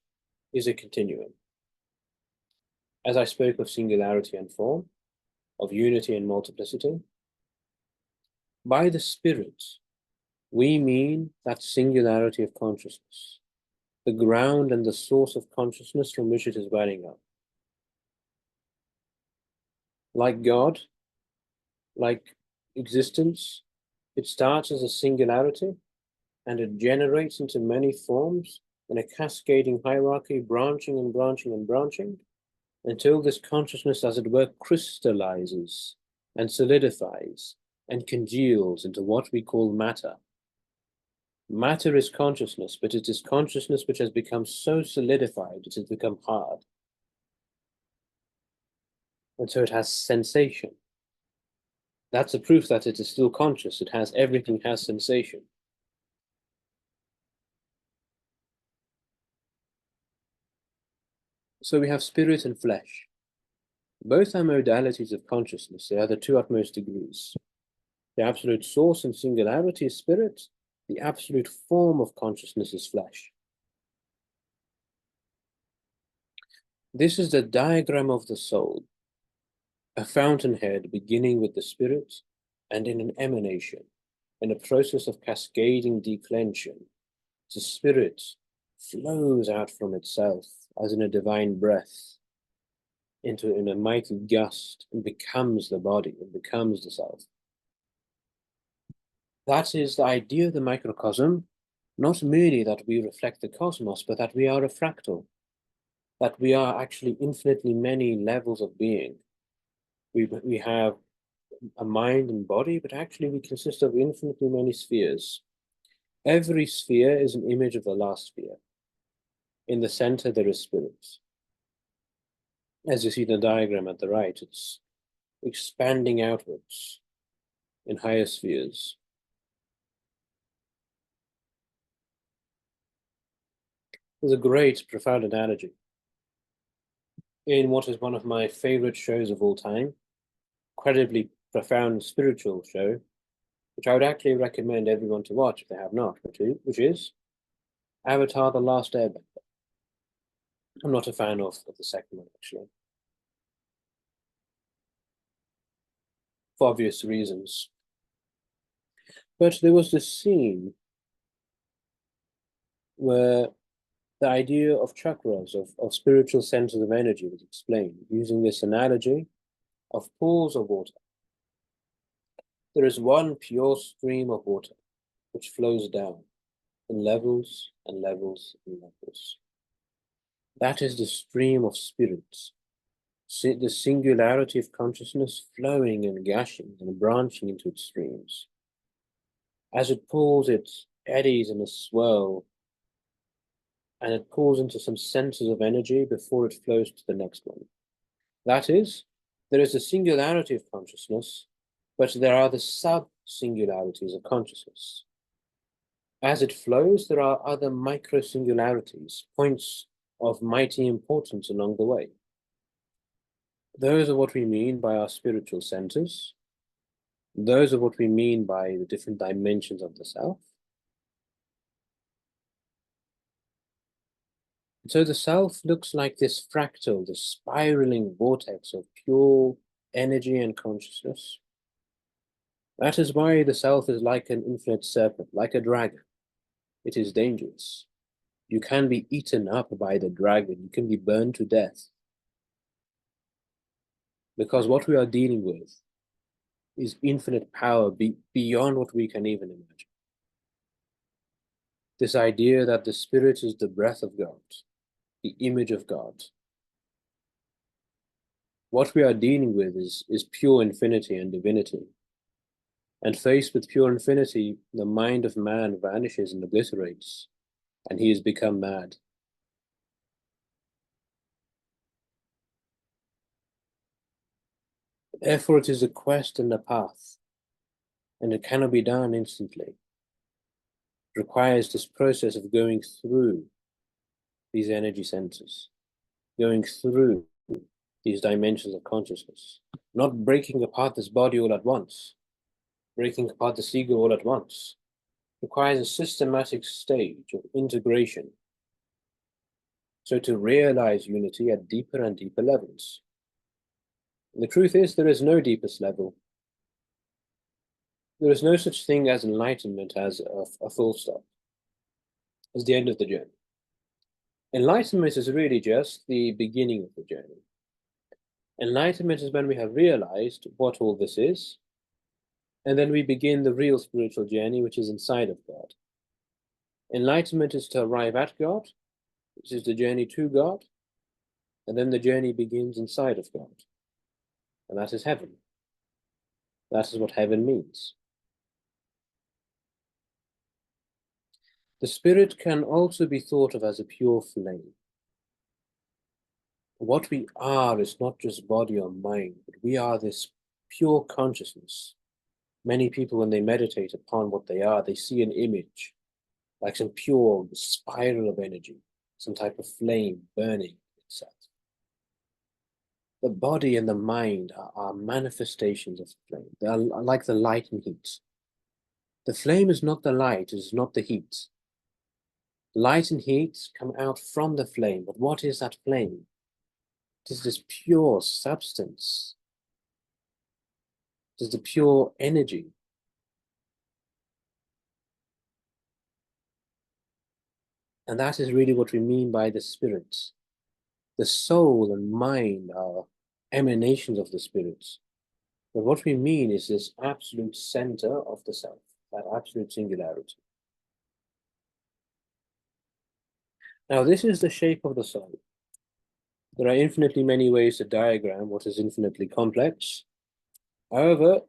is a continuum. As I spoke of singularity and form, of unity and multiplicity, by the spirit, we mean that singularity of consciousness, the ground and the source of consciousness from which it is welling up. Like God, like existence, it starts as a singularity and it generates into many forms in a cascading hierarchy, branching and branching and branching, until this consciousness, as it were, crystallizes and solidifies and congeals into what we call matter. Matter is consciousness, but it is consciousness which has become so solidified, it has become hard. And so it has sensation. That's a proof that it is still conscious. It has, everything has sensation. So we have spirit and flesh. Both are modalities of consciousness. They are the two utmost degrees. The absolute source and singularity is spirit. The absolute form of consciousness is flesh. This is the diagram of the soul, a fountainhead beginning with the spirit and in an emanation, in a process of cascading declension. The spirit flows out from itself as in a divine breath in a mighty gust and becomes the body and becomes the self. That is the idea of the microcosm, not merely that we reflect the cosmos, but that we are a fractal, that we are actually infinitely many levels of being. We have a mind and body, but actually we consist of infinitely many spheres. Every sphere is an image of the last sphere. In the center, there is spirit. As you see the diagram at the right, it's expanding outwards in higher spheres. There's a great, profound analogy in what is one of my favorite shows of all time, incredibly profound spiritual show, which I would actually recommend everyone to watch if they have not, which is Avatar: The Last Airbender. I'm not a fan of the second one, actually, for obvious reasons. But there was this scene where the idea of chakras, of spiritual centers of energy, was explained using this analogy of pools of water. There is one pure stream of water which flows down in levels and levels and levels. That is the stream of spirits, the singularity of consciousness flowing and gushing and branching into its streams. As it pulls, it eddies in a swirl, and it pulls into some centers of energy before it flows to the next one. That is, there is a singularity of consciousness, but there are the sub-singularities of consciousness. As it flows, there are other micro-singularities, points of mighty importance along the way. Those are what we mean by our spiritual centers. Those are what we mean by the different dimensions of the self. So the self looks like this fractal, this spiraling vortex of pure energy and consciousness. That is why the self is like an infinite serpent, like a dragon. It is dangerous. You can be eaten up by the dragon. You can be burned to death. Because what we are dealing with is infinite power beyond what we can even imagine. This idea that the spirit is the breath of God, the image of God. What we are dealing with is pure infinity and divinity. And faced with pure infinity, the mind of man vanishes and obliterates, and he has become mad. Therefore, it is a quest and a path, and it cannot be done instantly. It requires this process of going through these energy centers, going through these dimensions of consciousness, not breaking apart this body all at once, breaking apart this ego all at once. It requires a systematic stage of integration, so to realize unity at deeper and deeper levels. And the truth is, there is no deepest level. There is no such thing as enlightenment as a full stop, as the end of the journey. Enlightenment is really just the beginning of the journey. Enlightenment is when we have realized what all this is, and then we begin the real spiritual journey, which is inside of God. Enlightenment is to arrive at God, which is the journey to God, and then the journey begins inside of God. And that is heaven. That is what heaven means. The spirit can also be thought of as a pure flame. What we are is not just body or mind, but we are this pure consciousness. Many people, when they meditate upon what they are, they see an image, like some pure spiral of energy, some type of flame burning itself. The body and the mind are manifestations of the flame. They are like the light and heat. The flame is not the light, it is not the heat. Light and heat come out from the flame, but what is that flame? It is this pure substance. It is the pure energy. And that is really what we mean by the spirit. The soul and mind are emanations of the spirit. But what we mean is this absolute center of the self, that absolute singularity. Now, this is the shape of the soul. There are infinitely many ways to diagram what is infinitely complex. However,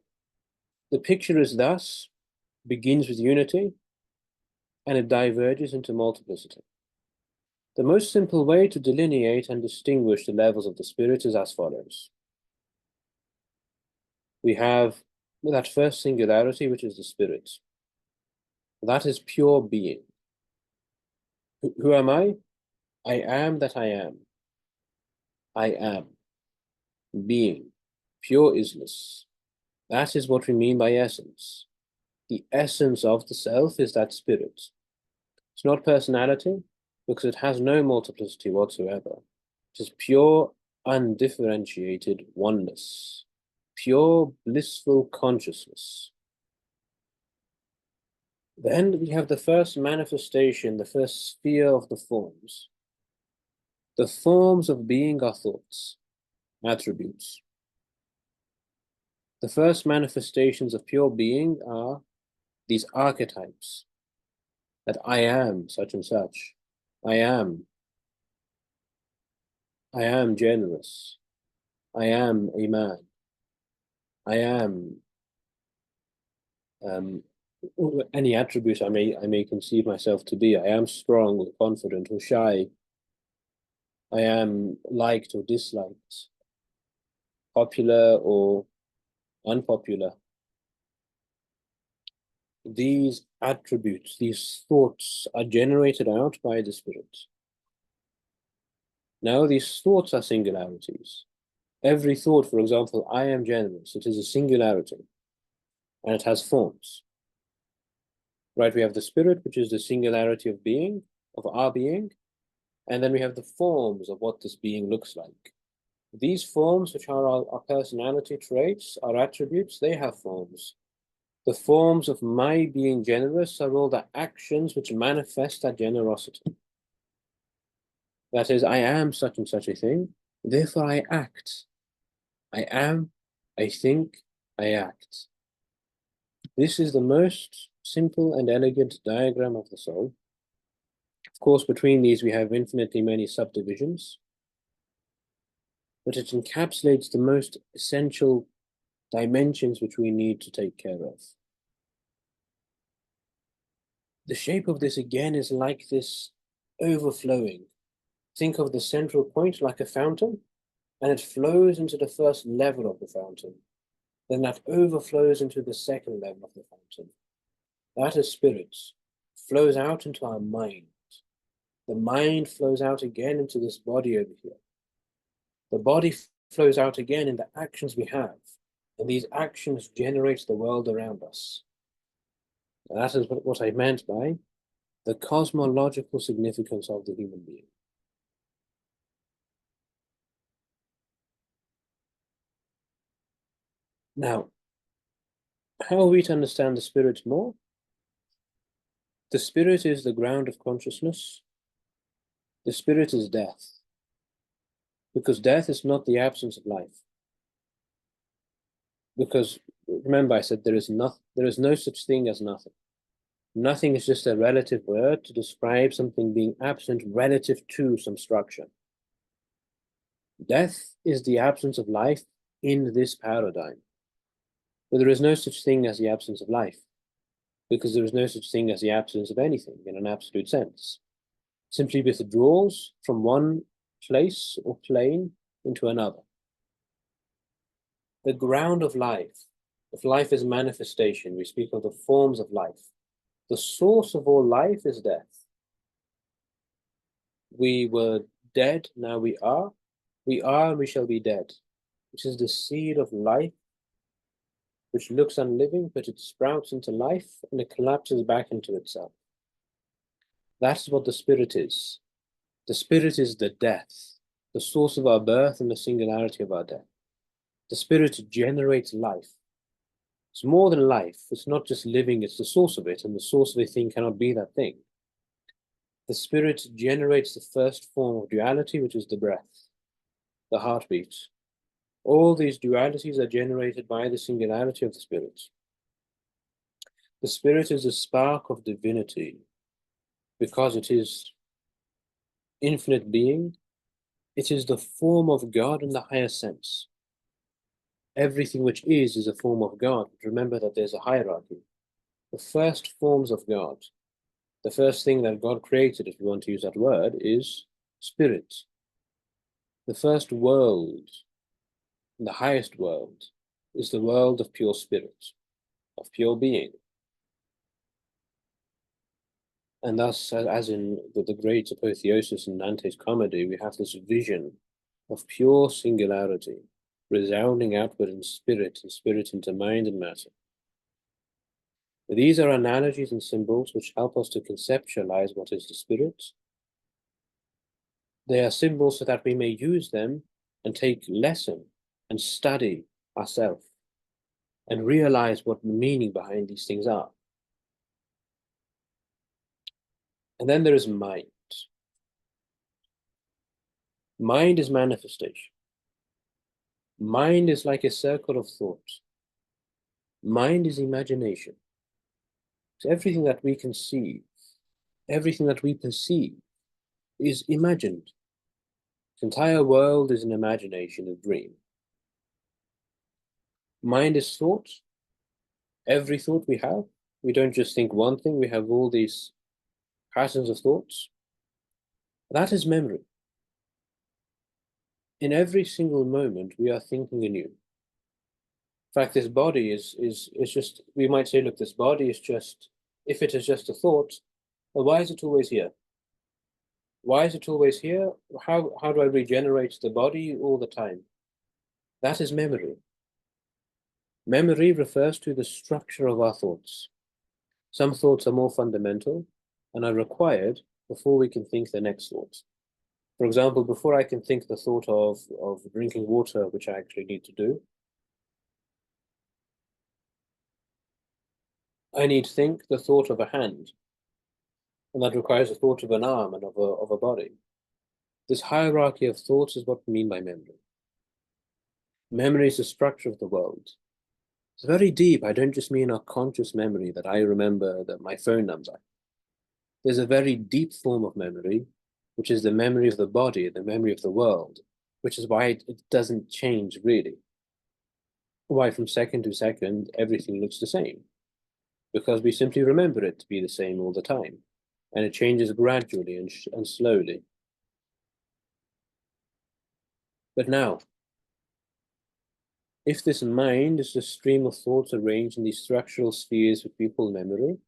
the picture is thus, begins with unity, and it diverges into multiplicity. The most simple way to delineate and distinguish the levels of the spirit is as follows. We have that first singularity, which is the spirit. That is pure being. Who am I? I am that I am. I am. Being. Pure isness. That is what we mean by essence. The essence of the self is that spirit. It's not personality, because it has no multiplicity whatsoever. It is pure, undifferentiated oneness. Pure, blissful consciousness. Then we have the first manifestation, the first sphere of the forms. The forms of being are thoughts, attributes. The first manifestations of pure being are these archetypes, that I am such and such. I am generous. I am a man. I am any attribute I may conceive myself to be. I am strong or confident or shy. I am liked or disliked, popular or unpopular. These attributes, these thoughts are generated out by the spirit. Now, these thoughts are singularities. Every thought, for example, I am generous, it is a singularity, and it has forms. Right, we have the spirit, which is the singularity of being, of our being, and then we have the forms of what this being looks like. These forms, which are our personality traits, our attributes, they have forms. The forms of my being generous are all the actions which manifest that generosity. That is, I am such and such a thing, therefore I act. I am, I think, I act. This is the most simple and elegant diagram of the soul. Of course, between these we have infinitely many subdivisions, but it encapsulates the most essential dimensions which we need to take care of. The shape of this again is like this overflowing. Think of the central point like a fountain, and it flows into the first level of the fountain. then that overflows into the second level of the fountain. That is spirit, flows out into our mind. The mind flows out again into this body over here. The body flows out again in the actions we have, and these actions generate the world around us. And that is what I meant by the cosmological significance of the human being. Now, how are we to understand the spirit more? The spirit is the ground of consciousness. The spirit is death, because death is not the absence of life. Because remember, I said there is no such thing as nothing. Nothing is just a relative word to describe something being absent relative to some structure. Death is the absence of life in this paradigm. But there is no such thing as the absence of life, because there is no such thing as the absence of anything in an absolute sense. Simply withdraws from one place or plane into another. The ground of life, if life is manifestation, we speak of the forms of life. The source of all life is death. We were dead, now we are and we shall be dead, which is the seed of life, which looks unliving, but it sprouts into life and it collapses back into itself. That's what the spirit is. The spirit is the death, the source of our birth and the singularity of our death. The spirit generates life. It's more than life. It's not just living, it's the source of it, and the source of a thing cannot be that thing. The spirit generates the first form of duality, which is the breath, the heartbeat. All these dualities are generated by the singularity of the spirit. The spirit is a spark of divinity, because it is infinite being. It is the form of God in the highest sense. Everything which is a form of God. Remember that there's a hierarchy. The first forms of God, the first thing that God created, if you want to use that word, is spirit. The first world, the highest world, is the world of pure spirit, of pure being. And thus, as in the great apotheosis in Dante's comedy, we have this vision of pure singularity, resounding outward in spirit, and spirit into mind and matter. These are analogies and symbols which help us to conceptualize what is the spirit. They are symbols so that we may use them and take lesson and study ourselves and realize what the meaning behind these things are. And then there is mind. Mind is manifestation. Mind is like a circle of thought. Mind is imagination. So everything that we conceive, everything that we perceive is imagined. The entire world is an imagination, a dream. Mind is thought. Every thought we have, we don't just think one thing, we have all these patterns of thoughts. That is memory. In every single moment, we are thinking anew. In fact, this body is just, we might say, look, this body is just, if it is just a thought, well, why is it always here? Why is it always here? How do I regenerate the body all the time? That is memory. Memory refers to the structure of our thoughts. Some thoughts are more fundamental and are required before we can think the next thought. For example, before I can think the thought of drinking water, which I actually need to do, I need to think the thought of a hand, and that requires the thought of an arm and of a body. This hierarchy of thoughts is what we mean by memory. Memory is the structure of the world. It's very deep. I don't just mean a conscious memory that I remember that my phone number. There's a very deep form of memory, which is the memory of the body, the memory of the world, which is why it doesn't change really. Why from second to second, everything looks the same. Because we simply remember it to be the same all the time. And it changes gradually and slowly. But now, If this mind is the stream of thoughts arranged in these structural spheres which we call memory,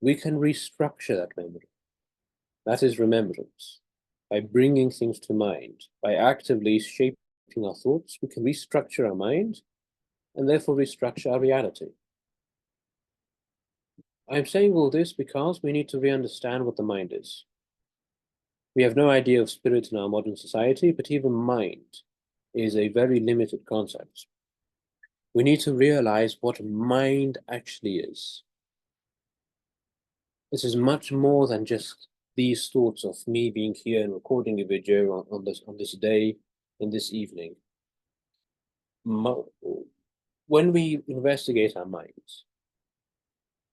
we can restructure that memory. That is remembrance. By bringing things to mind, by actively shaping our thoughts, we can restructure our mind and therefore restructure our reality. I'm saying all this because we need to re-understand what the mind is. We have no idea of spirit in our modern society, but even mind is a very limited concept. We need to realize what mind actually is. This is much more than just these thoughts of me being here and recording a video on this day, in this evening. When we investigate our minds,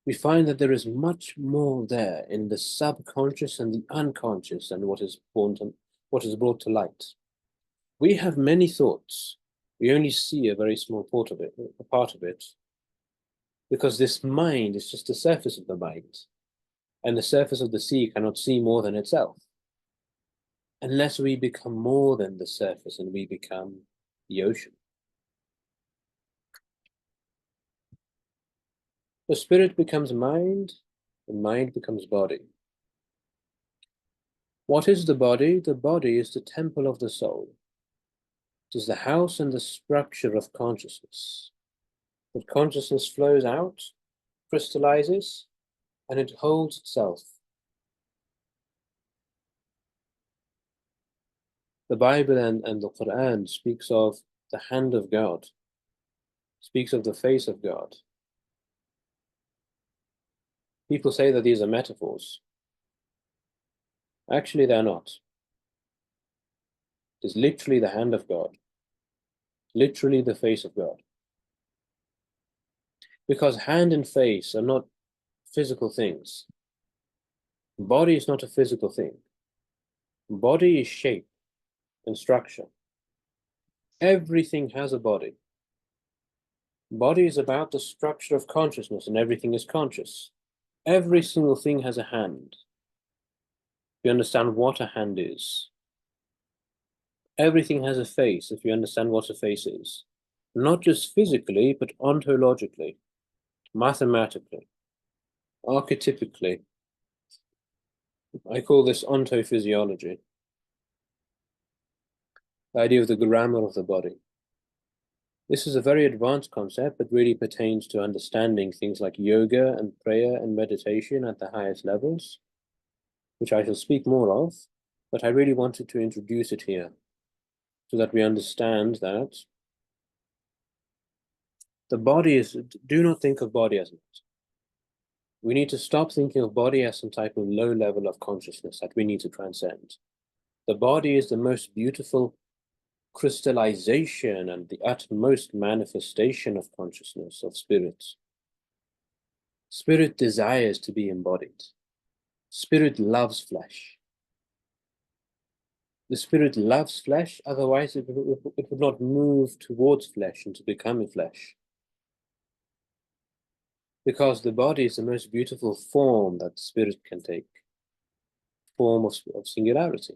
we find that there is much more there in the subconscious and the unconscious than what is brought to light. We have many thoughts. We only see a very small part of it, because this mind is just the surface of the mind, and the surface of the sea cannot see more than itself. Unless we become more than the surface and we become the ocean. The spirit becomes mind, and mind becomes body. What is the body? The body is the temple of the soul. It is the house and the structure of consciousness. But consciousness flows out, crystallizes, and it holds itself. The Bible and the Quran speaks of the hand of God, speaks of the face of God. People say that these are metaphors. Actually, they're not. It is literally the hand of God, literally the face of God. Because hand and face are not physical things. Body is not a physical thing. Body is shape and structure. Everything has a body. Body is about the structure of consciousness, and everything is conscious. Every single thing has a hand. You understand what a hand is. Everything has a face, if you understand what a face is. Not just physically, but ontologically, mathematically, archetypically. I call this ontophysiology. The idea of the grammar of the body. This is a very advanced concept, but really pertains to understanding things like yoga and prayer and meditation at the highest levels, which I shall speak more of, but I really wanted to introduce it here so that we understand that the body is, do not think of body as that. We need to stop thinking of body as some type of low level of consciousness that we need to transcend. The body is the most beautiful crystallization and the utmost manifestation of consciousness, of spirit. Spirit desires to be embodied. Spirit loves flesh. The spirit loves flesh, otherwise it would not move towards flesh and to become flesh. Because the body is the most beautiful form that the spirit can take, form of singularity.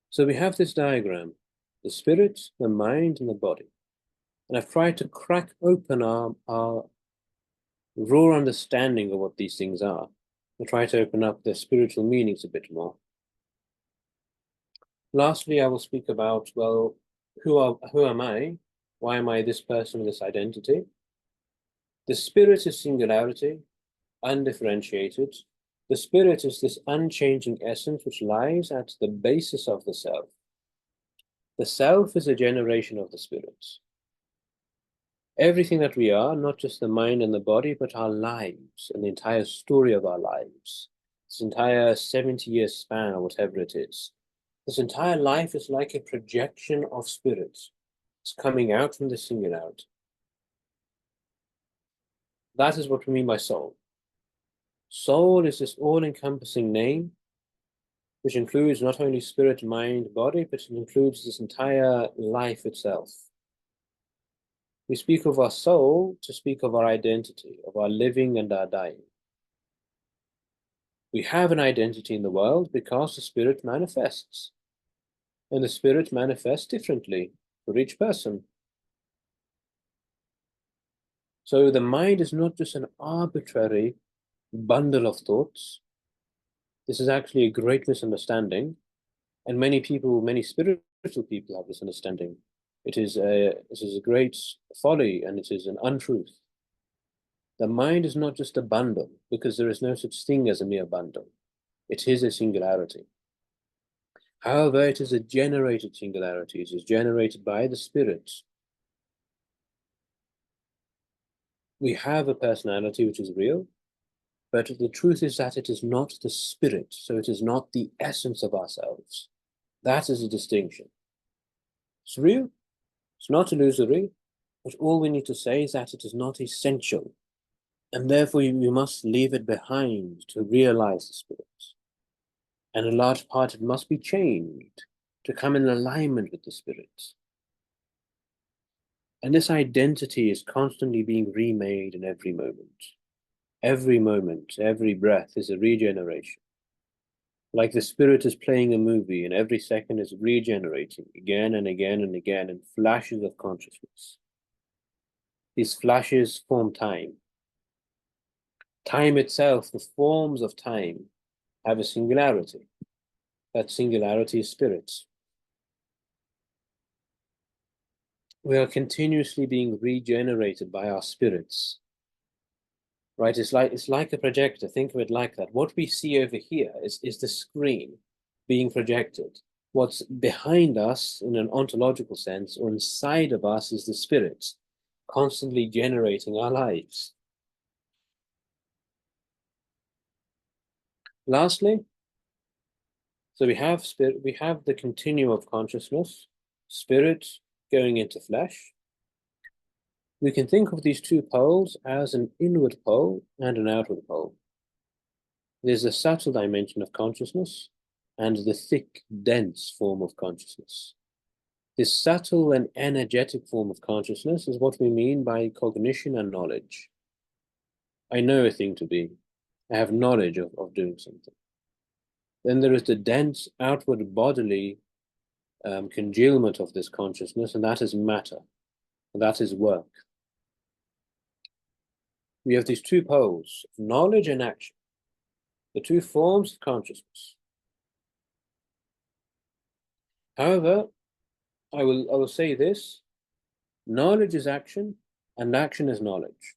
So we have this diagram, the spirit, the mind, and the body. And I've tried to crack open our raw understanding of what these things are. I try to open up their spiritual meanings a bit more. Lastly, I will speak about, well, who am I? Why am I this person with this identity? The spirit is singularity, undifferentiated. The spirit is this unchanging essence which lies at the basis of the self. The self is a generation of the spirit. Everything that we are, not just the mind and the body, but our lives and the entire story of our lives, this entire 70-year span or whatever it is. This entire life is like a projection of spirit. It's coming out from the singularity. That is what we mean by soul. Soul is this all-encompassing name, which includes not only spirit, mind, body, but it includes this entire life itself. We speak of our soul to speak of our identity, of our living and our dying. We have an identity in the world because the spirit manifests. And the spirit manifests differently for each person. So the mind is not just an arbitrary bundle of thoughts. This is actually a great misunderstanding. And many people, many spiritual people have this understanding. It is a great folly, and it is an untruth. The mind is not just a bundle, because there is no such thing as a mere bundle. It is a singularity. However, it is a generated singularity. It is generated by the spirit. We have a personality which is real, but the truth is that it is not the spirit, so it is not the essence of ourselves. That is a distinction. It's real, it's not illusory, but all we need to say is that it is not essential, and therefore we must leave it behind to realize the spirit. And in large part, it must be changed to come in alignment with the spirit. And this identity is constantly being remade in every moment. Every moment, every breath is a regeneration. Like the spirit is playing a movie, and every second is regenerating again and again and again in flashes of consciousness. These flashes form time. Time itself, the forms of time, have a singularity. That singularity is spirit. We are continuously being regenerated by our spirits. Right? It's like a projector. Think of it like that. What we see over here is the screen being projected. What's behind us in an ontological sense, or inside of us, is the spirit constantly generating our lives. Lastly, so we have spirit, we have the continuum of consciousness, spirit going into flesh. We can think of these two poles as an inward pole and an outward pole. There's the subtle dimension of consciousness and the thick, dense form of consciousness. This subtle and energetic form of consciousness is what we mean by cognition and knowledge. I know a thing to be. I have knowledge of doing something. Then there is the dense, outward bodily congealment of this consciousness, and that is matter. And that is work. We have these two poles, knowledge and action, the two forms of consciousness. However, I will say this: knowledge is action, and action is knowledge.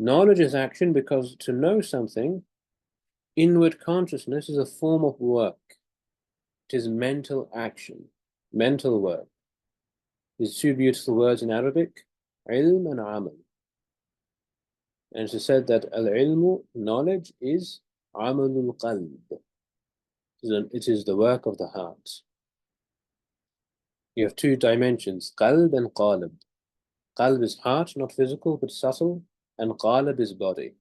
Knowledge is action because to know something, inward consciousness is a form of work. It is mental action, mental work. These two beautiful words in Arabic, ilm and amal. And she said that al-ilmu, knowledge, is amalul qalb. It is the work of the heart. You have two dimensions, qalb and qalb. Qalb is heart, not physical, but subtle, and qalb is body.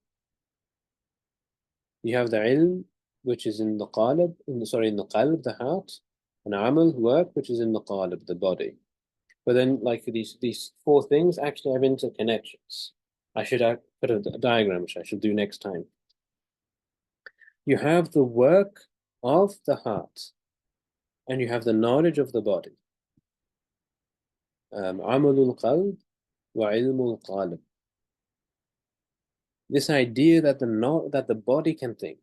You have the ilm, which is in the qalb, in the qalb, the heart, and amal, work, which is in the qalb, the body. But then, like these four things actually have interconnections. I should put a diagram, which I shall do next time. You have the work of the heart, and you have the knowledge of the body. Amalul qalb wa ilmul qalb. This idea that the body can think,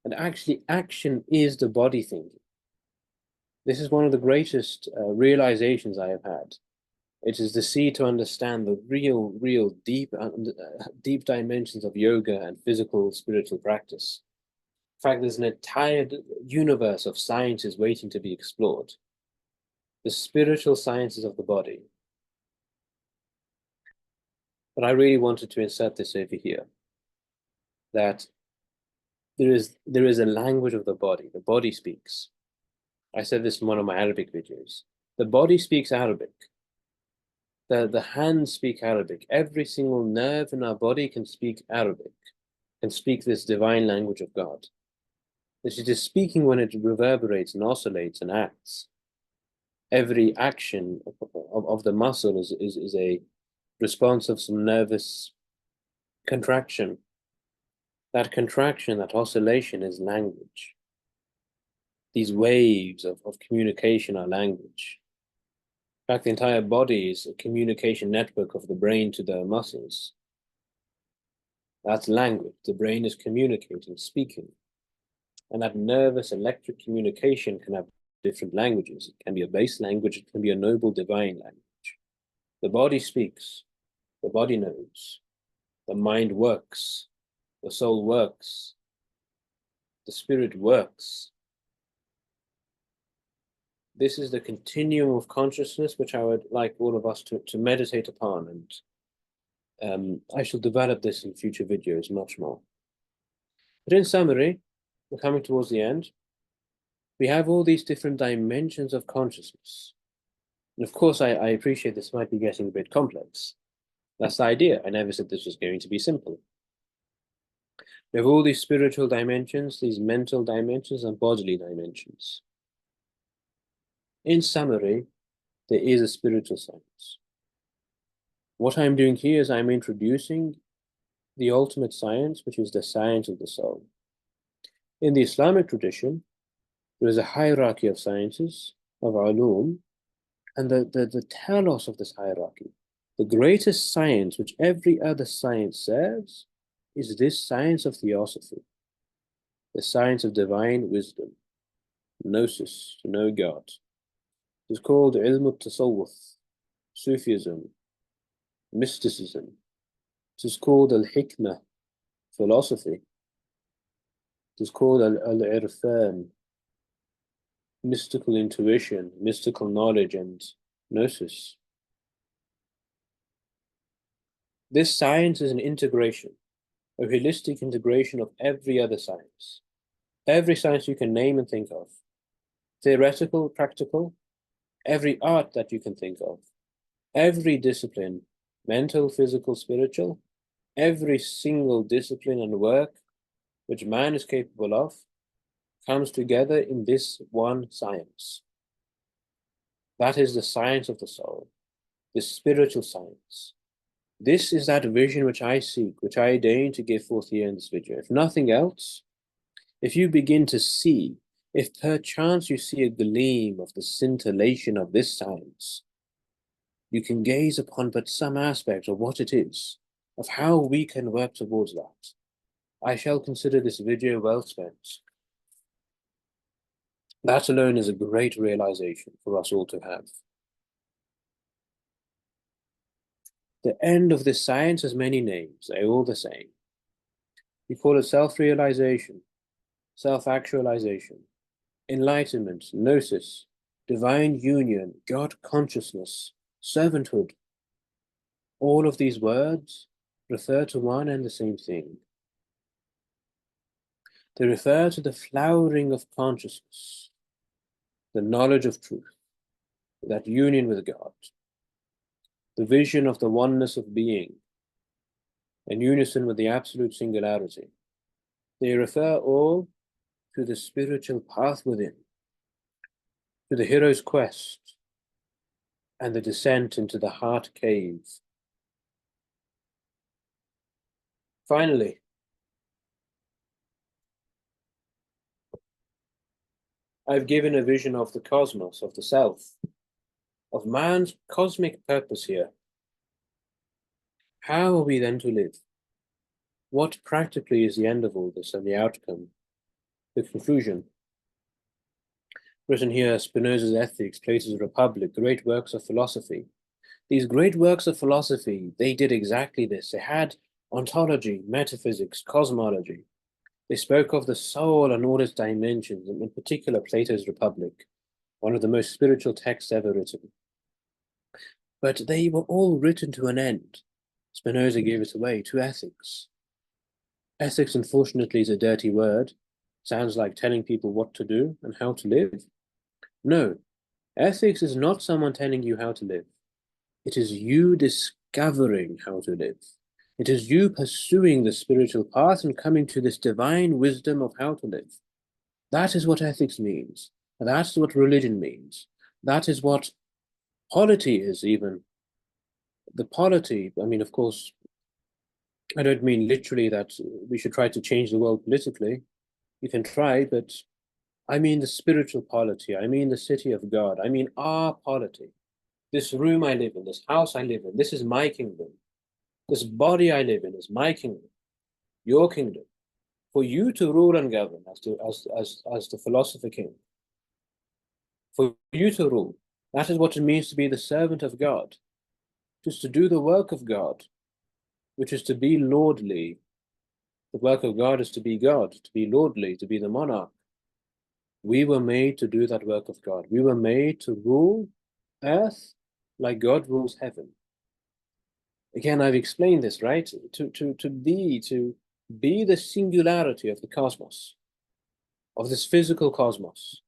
and actually action is the body thinking. This is one of the greatest realizations I have had. It is the seed to understand the real deep dimensions of yoga and physical spiritual practice. In fact, there's an entire universe of sciences waiting to be explored. The spiritual sciences of the body. But I really wanted to insert this over here, that there is a language of the body. The body speaks. I said this in one of my Arabic videos. The body speaks Arabic. The hands speak Arabic. Every single nerve in our body can speak Arabic, can speak this divine language of God. It is speaking when it reverberates and oscillates and acts. Every action of the muscle is a response of some nervous contraction. That contraction, that oscillation is language. these waves of communication are language. In fact, the entire body is a communication network of the brain to the muscles. That's language. The brain is communicating, speaking. And that nervous electric communication can have different languages. It can be a base language, it can be a noble divine language. The body speaks, the body knows, the mind works, the soul works, the spirit works. This is the continuum of consciousness which I would like all of us to meditate upon, and I shall develop this in future videos much more. But in summary, we're coming towards the end. We have all these different dimensions of consciousness. And of course, I appreciate this might be getting a bit complex. That's the idea. I never said this was going to be simple. We have all these spiritual dimensions, these mental dimensions, and bodily dimensions. In summary, there is a spiritual science. What I'm doing here is I'm introducing the ultimate science, which is the science of the soul. In the Islamic tradition, there is a hierarchy of sciences, of ulum, and the telos of this hierarchy, the greatest science which every other science serves, is this science of theosophy, the science of divine wisdom, gnosis, to know God. It is called ilm al-tasawwuf, Sufism, mysticism. It is called al-hikmah, philosophy. It is called al-irfan, mystical intuition, mystical knowledge, and gnosis. This science is an integration, a holistic integration of every other science. Every science you can name and think of. Theoretical, practical, every art that you can think of. Every discipline, mental, physical, spiritual, every single discipline and work which man is capable of comes together in this one science. That is the science of the soul, the spiritual science. This is that vision which I seek, which I deign to give forth here in this video. If nothing else, if you begin to see, if perchance you see a gleam of the scintillation of this science, you can gaze upon but some aspect of what it is, of how we can work towards that. I shall consider this video well spent. That alone is a great realization for us all to have. The end of this science has many names, they're all the same. We call it self-realization, self-actualization, enlightenment, gnosis, divine union, God consciousness, servanthood. All of these words refer to one and the same thing. They refer to the flowering of consciousness, the knowledge of truth, that union with God, the vision of the oneness of being, in unison with the absolute singularity. They refer all to the spiritual path within, to the hero's quest, and the descent into the heart cave. Finally, I've given a vision of the cosmos, of the self, of man's cosmic purpose here. How are we then to live? What practically is the end of all this and the outcome, the conclusion? Written here, Spinoza's Ethics, Plato's Republic, great works of philosophy. These great works of philosophy, they did exactly this. They had ontology, metaphysics, cosmology. They spoke of the soul and all its dimensions, and in particular Plato's Republic, one of the most spiritual texts ever written. But they were all written to an end. Spinoza gave it away, to ethics. Ethics, unfortunately, is a dirty word. Sounds like telling people what to do and how to live. No, ethics is not someone telling you how to live. It is you discovering how to live. It is you pursuing the spiritual path and coming to this divine wisdom of how to live. That is what ethics means. That's what religion means. That is what polity is, even. The polity, I mean, of course, I don't mean literally that we should try to change the world politically. You can try, but I mean the spiritual polity. I mean the city of God. I mean our polity. This room I live in, this house I live in, this is my kingdom. This body I live in is my kingdom, your kingdom. For you to rule and govern, as the philosopher king. For you to rule. That is what it means to be the servant of God. Just to do the work of God, which is to be lordly. The work of God is to be God, to be lordly, to be the monarch. We were made to do that work of God. We were made to rule earth like God rules heaven. Again, I've explained this, right? To be the singularity of the cosmos, of this physical cosmos,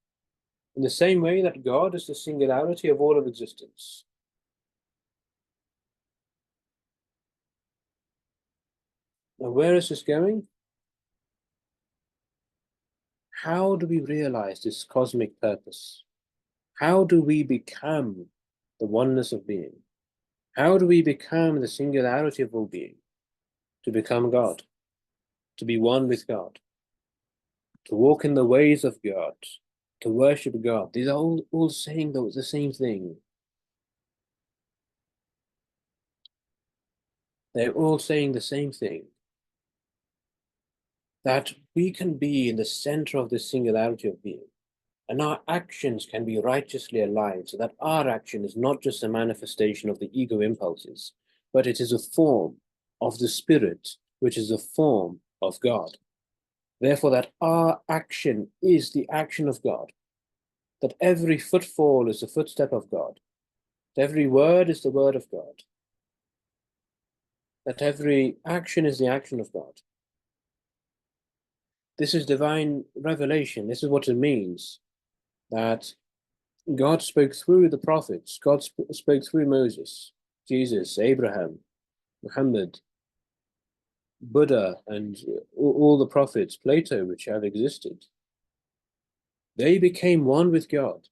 in the same way that God is the singularity of all of existence. Now, where is this going? How do we realize this cosmic purpose? How do we become the oneness of being? How do we become the singularity of all being? To become God, to be one with God, to walk in the ways of God, to worship God. These are all saying the same thing. They're all saying the same thing. That we can be in the center of this singularity of being, and our actions can be righteously aligned, so that our action is not just a manifestation of the ego impulses, but it is a form of the spirit, which is a form of God. Therefore, that our action is the action of God, that every footfall is the footstep of God, that every word is the word of God, that every action is the action of God. This is divine revelation. This is what it means that God spoke through the prophets. God spoke through Moses, Jesus, Abraham, Muhammad, Buddha, and all the prophets, Plato, which have existed. They became one with God,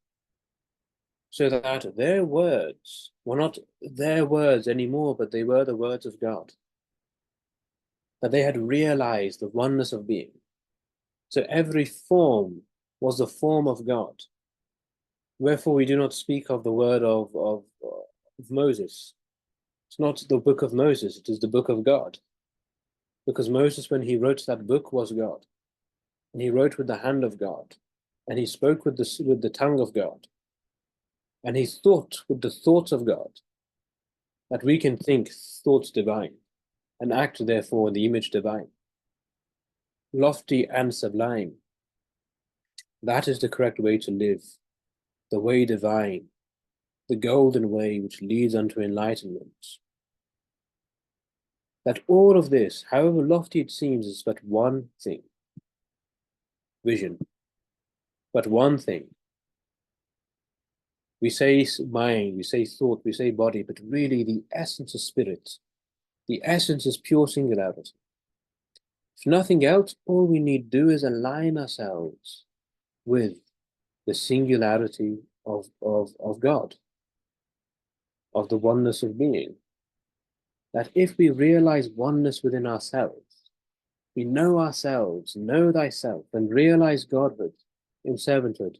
so that their words were not their words anymore, but they were the words of God. That they had realized the oneness of being. So every form was the form of God. Wherefore we do not speak of the word of Moses. It's not the book of Moses, it is the book of God. Because Moses, when he wrote that book, was God. And he wrote with the hand of God. And he spoke with the tongue of God. And he thought with the thoughts of God. That we can think thoughts divine and act, therefore, in the image divine. Lofty and sublime. That is the correct way to live, the way divine, the golden way which leads unto enlightenment. That all of this, however lofty it seems, is but one thing. Vision. But one thing. We say mind, we say thought, we say body, but really the essence is spirit. The essence is pure singularity. If nothing else, all we need to do is align ourselves with the singularity of God, of the oneness of being. That if we realize oneness within ourselves, we know ourselves, know thyself, and realize Godhood in servanthood.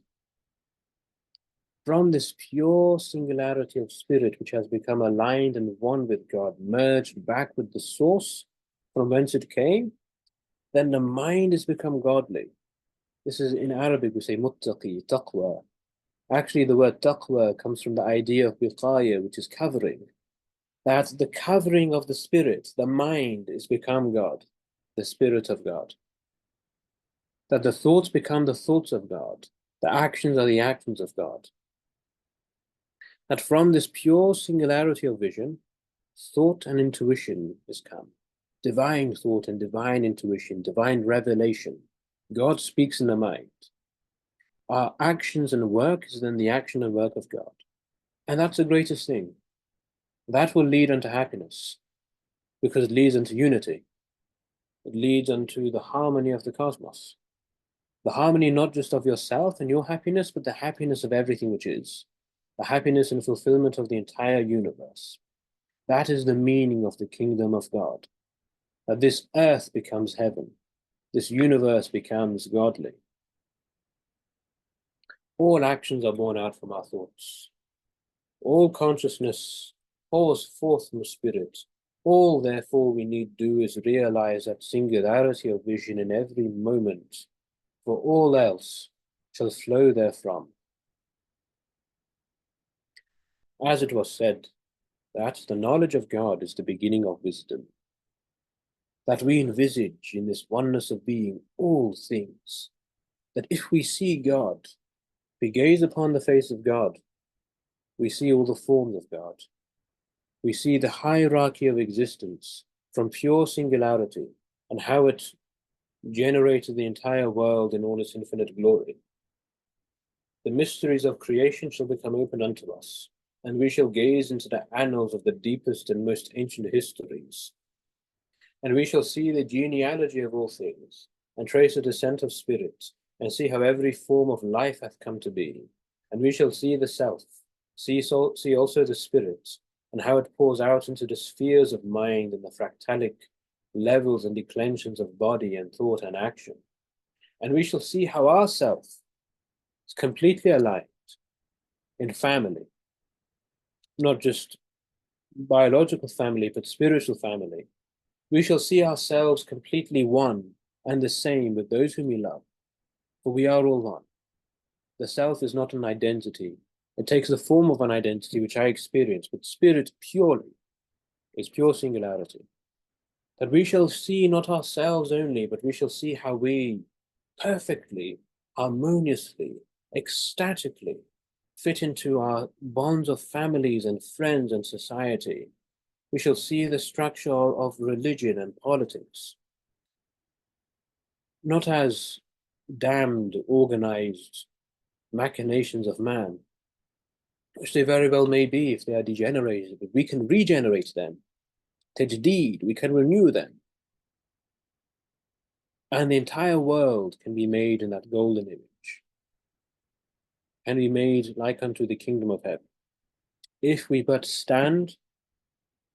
From this pure singularity of spirit, which has become aligned and one with God, merged back with the source from whence it came, then the mind has become godly. This is in Arabic, we say muttaqi, taqwa. Actually, the word taqwa comes from the idea of wiqaya, which is covering. That the covering of the spirit, the mind, is become God, the spirit of God. That the thoughts become the thoughts of God, the actions are the actions of God. That from this pure singularity of vision, thought and intuition is come. Divine thought and divine intuition, divine revelation. God speaks in the mind. Our actions and work is then the action and work of God. And that's the greatest thing. That will lead unto happiness, because it leads unto unity. It leads unto the harmony of the cosmos. The harmony not just of yourself and your happiness, but the happiness of everything which is. The happiness and fulfillment of the entire universe. That is the meaning of the kingdom of God. That this earth becomes heaven. This universe becomes godly. All actions are born out from our thoughts. All consciousness pours forth from the spirit. All, therefore, we need do is realize that singularity of vision in every moment, for all else shall flow therefrom. As it was said, that the knowledge of God is the beginning of wisdom, that we envisage in this oneness of being all things, that if we see God, we gaze upon the face of God, we see all the forms of God. We see the hierarchy of existence from pure singularity and how it generated the entire world in all its infinite glory. The mysteries of creation shall become open unto us, and we shall gaze into the annals of the deepest and most ancient histories. And we shall see the genealogy of all things, and trace the descent of spirits, and see how every form of life hath come to be. And we shall see the self, see also the spirit, and how it pours out into the spheres of mind and the fractalic levels and declensions of body and thought and action. And we shall see how our self is completely aligned in family, not just biological family, but spiritual family. We shall see ourselves completely one and the same with those whom we love, for we are all one. The self is not an identity. It takes the form of an identity which I experience, but spirit purely is pure singularity. That we shall see not ourselves only, but we shall see how we perfectly, harmoniously, ecstatically fit into our bonds of families and friends and society. We shall see the structure of religion and politics, not as damned, organized machinations of man, which they very well may be if they are degenerated, but we can regenerate them. Tajdid, we can renew them. And the entire world can be made in that golden image, and be made like unto the kingdom of heaven, if we but stand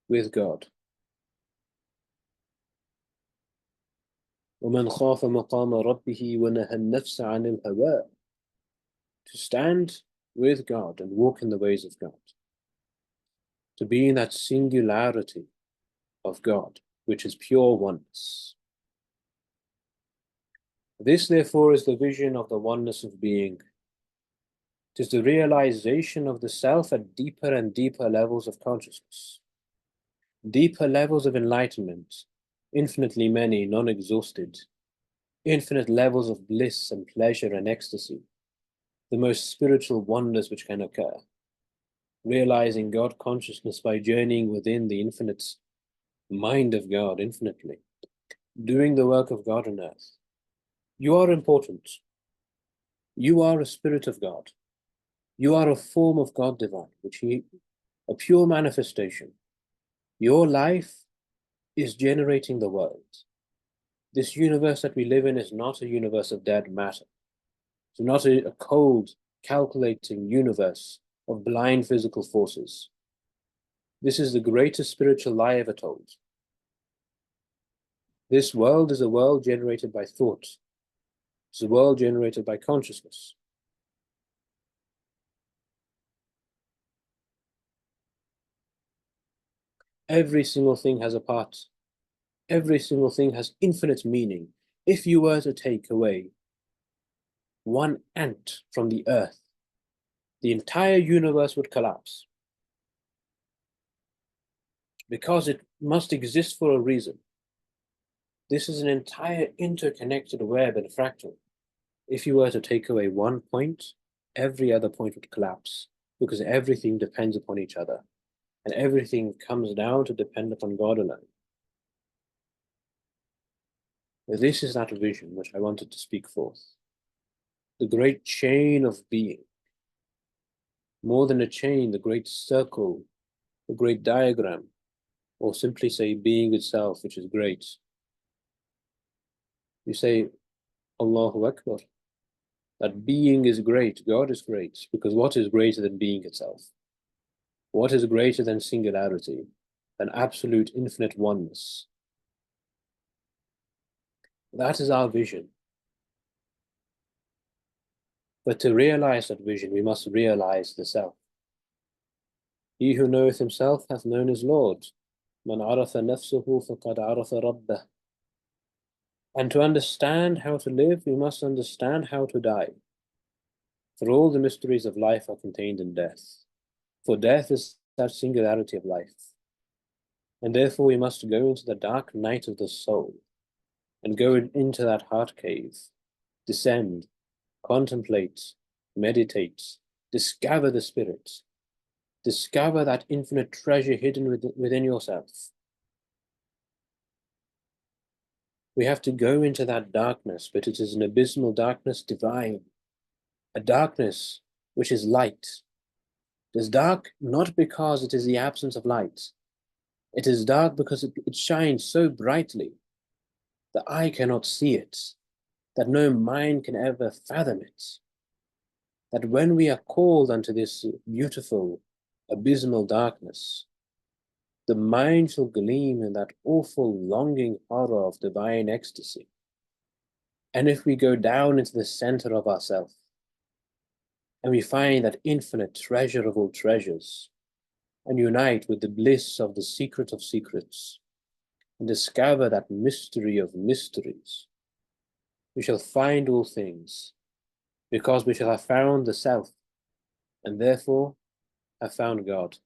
with God. وَمَنْ خَافَ مَقَامَ رَبِّهِ وَنَهَى النَّفْسَ عَنِ الْهَوَىٰ. To stand with God and walk in the ways of God. To be in that singularity of God, which is pure oneness. This, therefore, is the vision of the oneness of being. It is the realization of the self at deeper and deeper levels of consciousness, deeper levels of enlightenment, infinitely many, non-exhausted, infinite levels of bliss and pleasure and ecstasy, the most spiritual wonders which can occur, realizing God consciousness by journeying within the infinite mind of God infinitely, doing the work of God on earth. You are important. You are a spirit of God. You are a form of God divine, a pure manifestation. Your life is generating the world. This universe that we live in is not a universe of dead matter. It's not a cold, calculating universe of blind physical forces. This is the greatest spiritual lie ever told. This world is a world generated by thought. It's a world generated by consciousness. Every single thing has a part. Every single thing has infinite meaning. If you were to take away one ant from the earth, the entire universe would collapse. Because it must exist for a reason. This is an entire interconnected web and fractal. If you were to take away one point, every other point would collapse, because everything depends upon each other, and everything comes down to depend upon God alone. This is that vision which I wanted to speak forth. The great chain of being. More than a chain, the great circle, the great diagram, or simply say being itself, which is great. You say, Allahu Akbar. That being is great, God is great, because what is greater than being itself? What is greater than singularity, than absolute infinite oneness? That is our vision. But to realize that vision, we must realize the self. He who knoweth himself hath known his Lord. Man arafa nafsuhu faqad arafa rabbah. And to understand how to live, we must understand how to die. For all the mysteries of life are contained in death. For death is that singularity of life. And therefore we must go into the dark night of the soul, and go into that heart cave, descend, contemplate, meditate, discover the spirit, discover that infinite treasure hidden within yourself. We have to go into that darkness, but it is an abysmal darkness divine, a darkness which is light. It is dark not because it is the absence of light. It is dark because it shines so brightly that eye cannot see it, that no mind can ever fathom it. That when we are called unto this beautiful, abysmal darkness, the mind shall gleam in that awful longing horror of divine ecstasy. And if we go down into the center of ourself, and we find that infinite treasure of all treasures, and unite with the bliss of the secret of secrets, and discover that mystery of mysteries, we shall find all things, because we shall have found the self, and therefore have found God.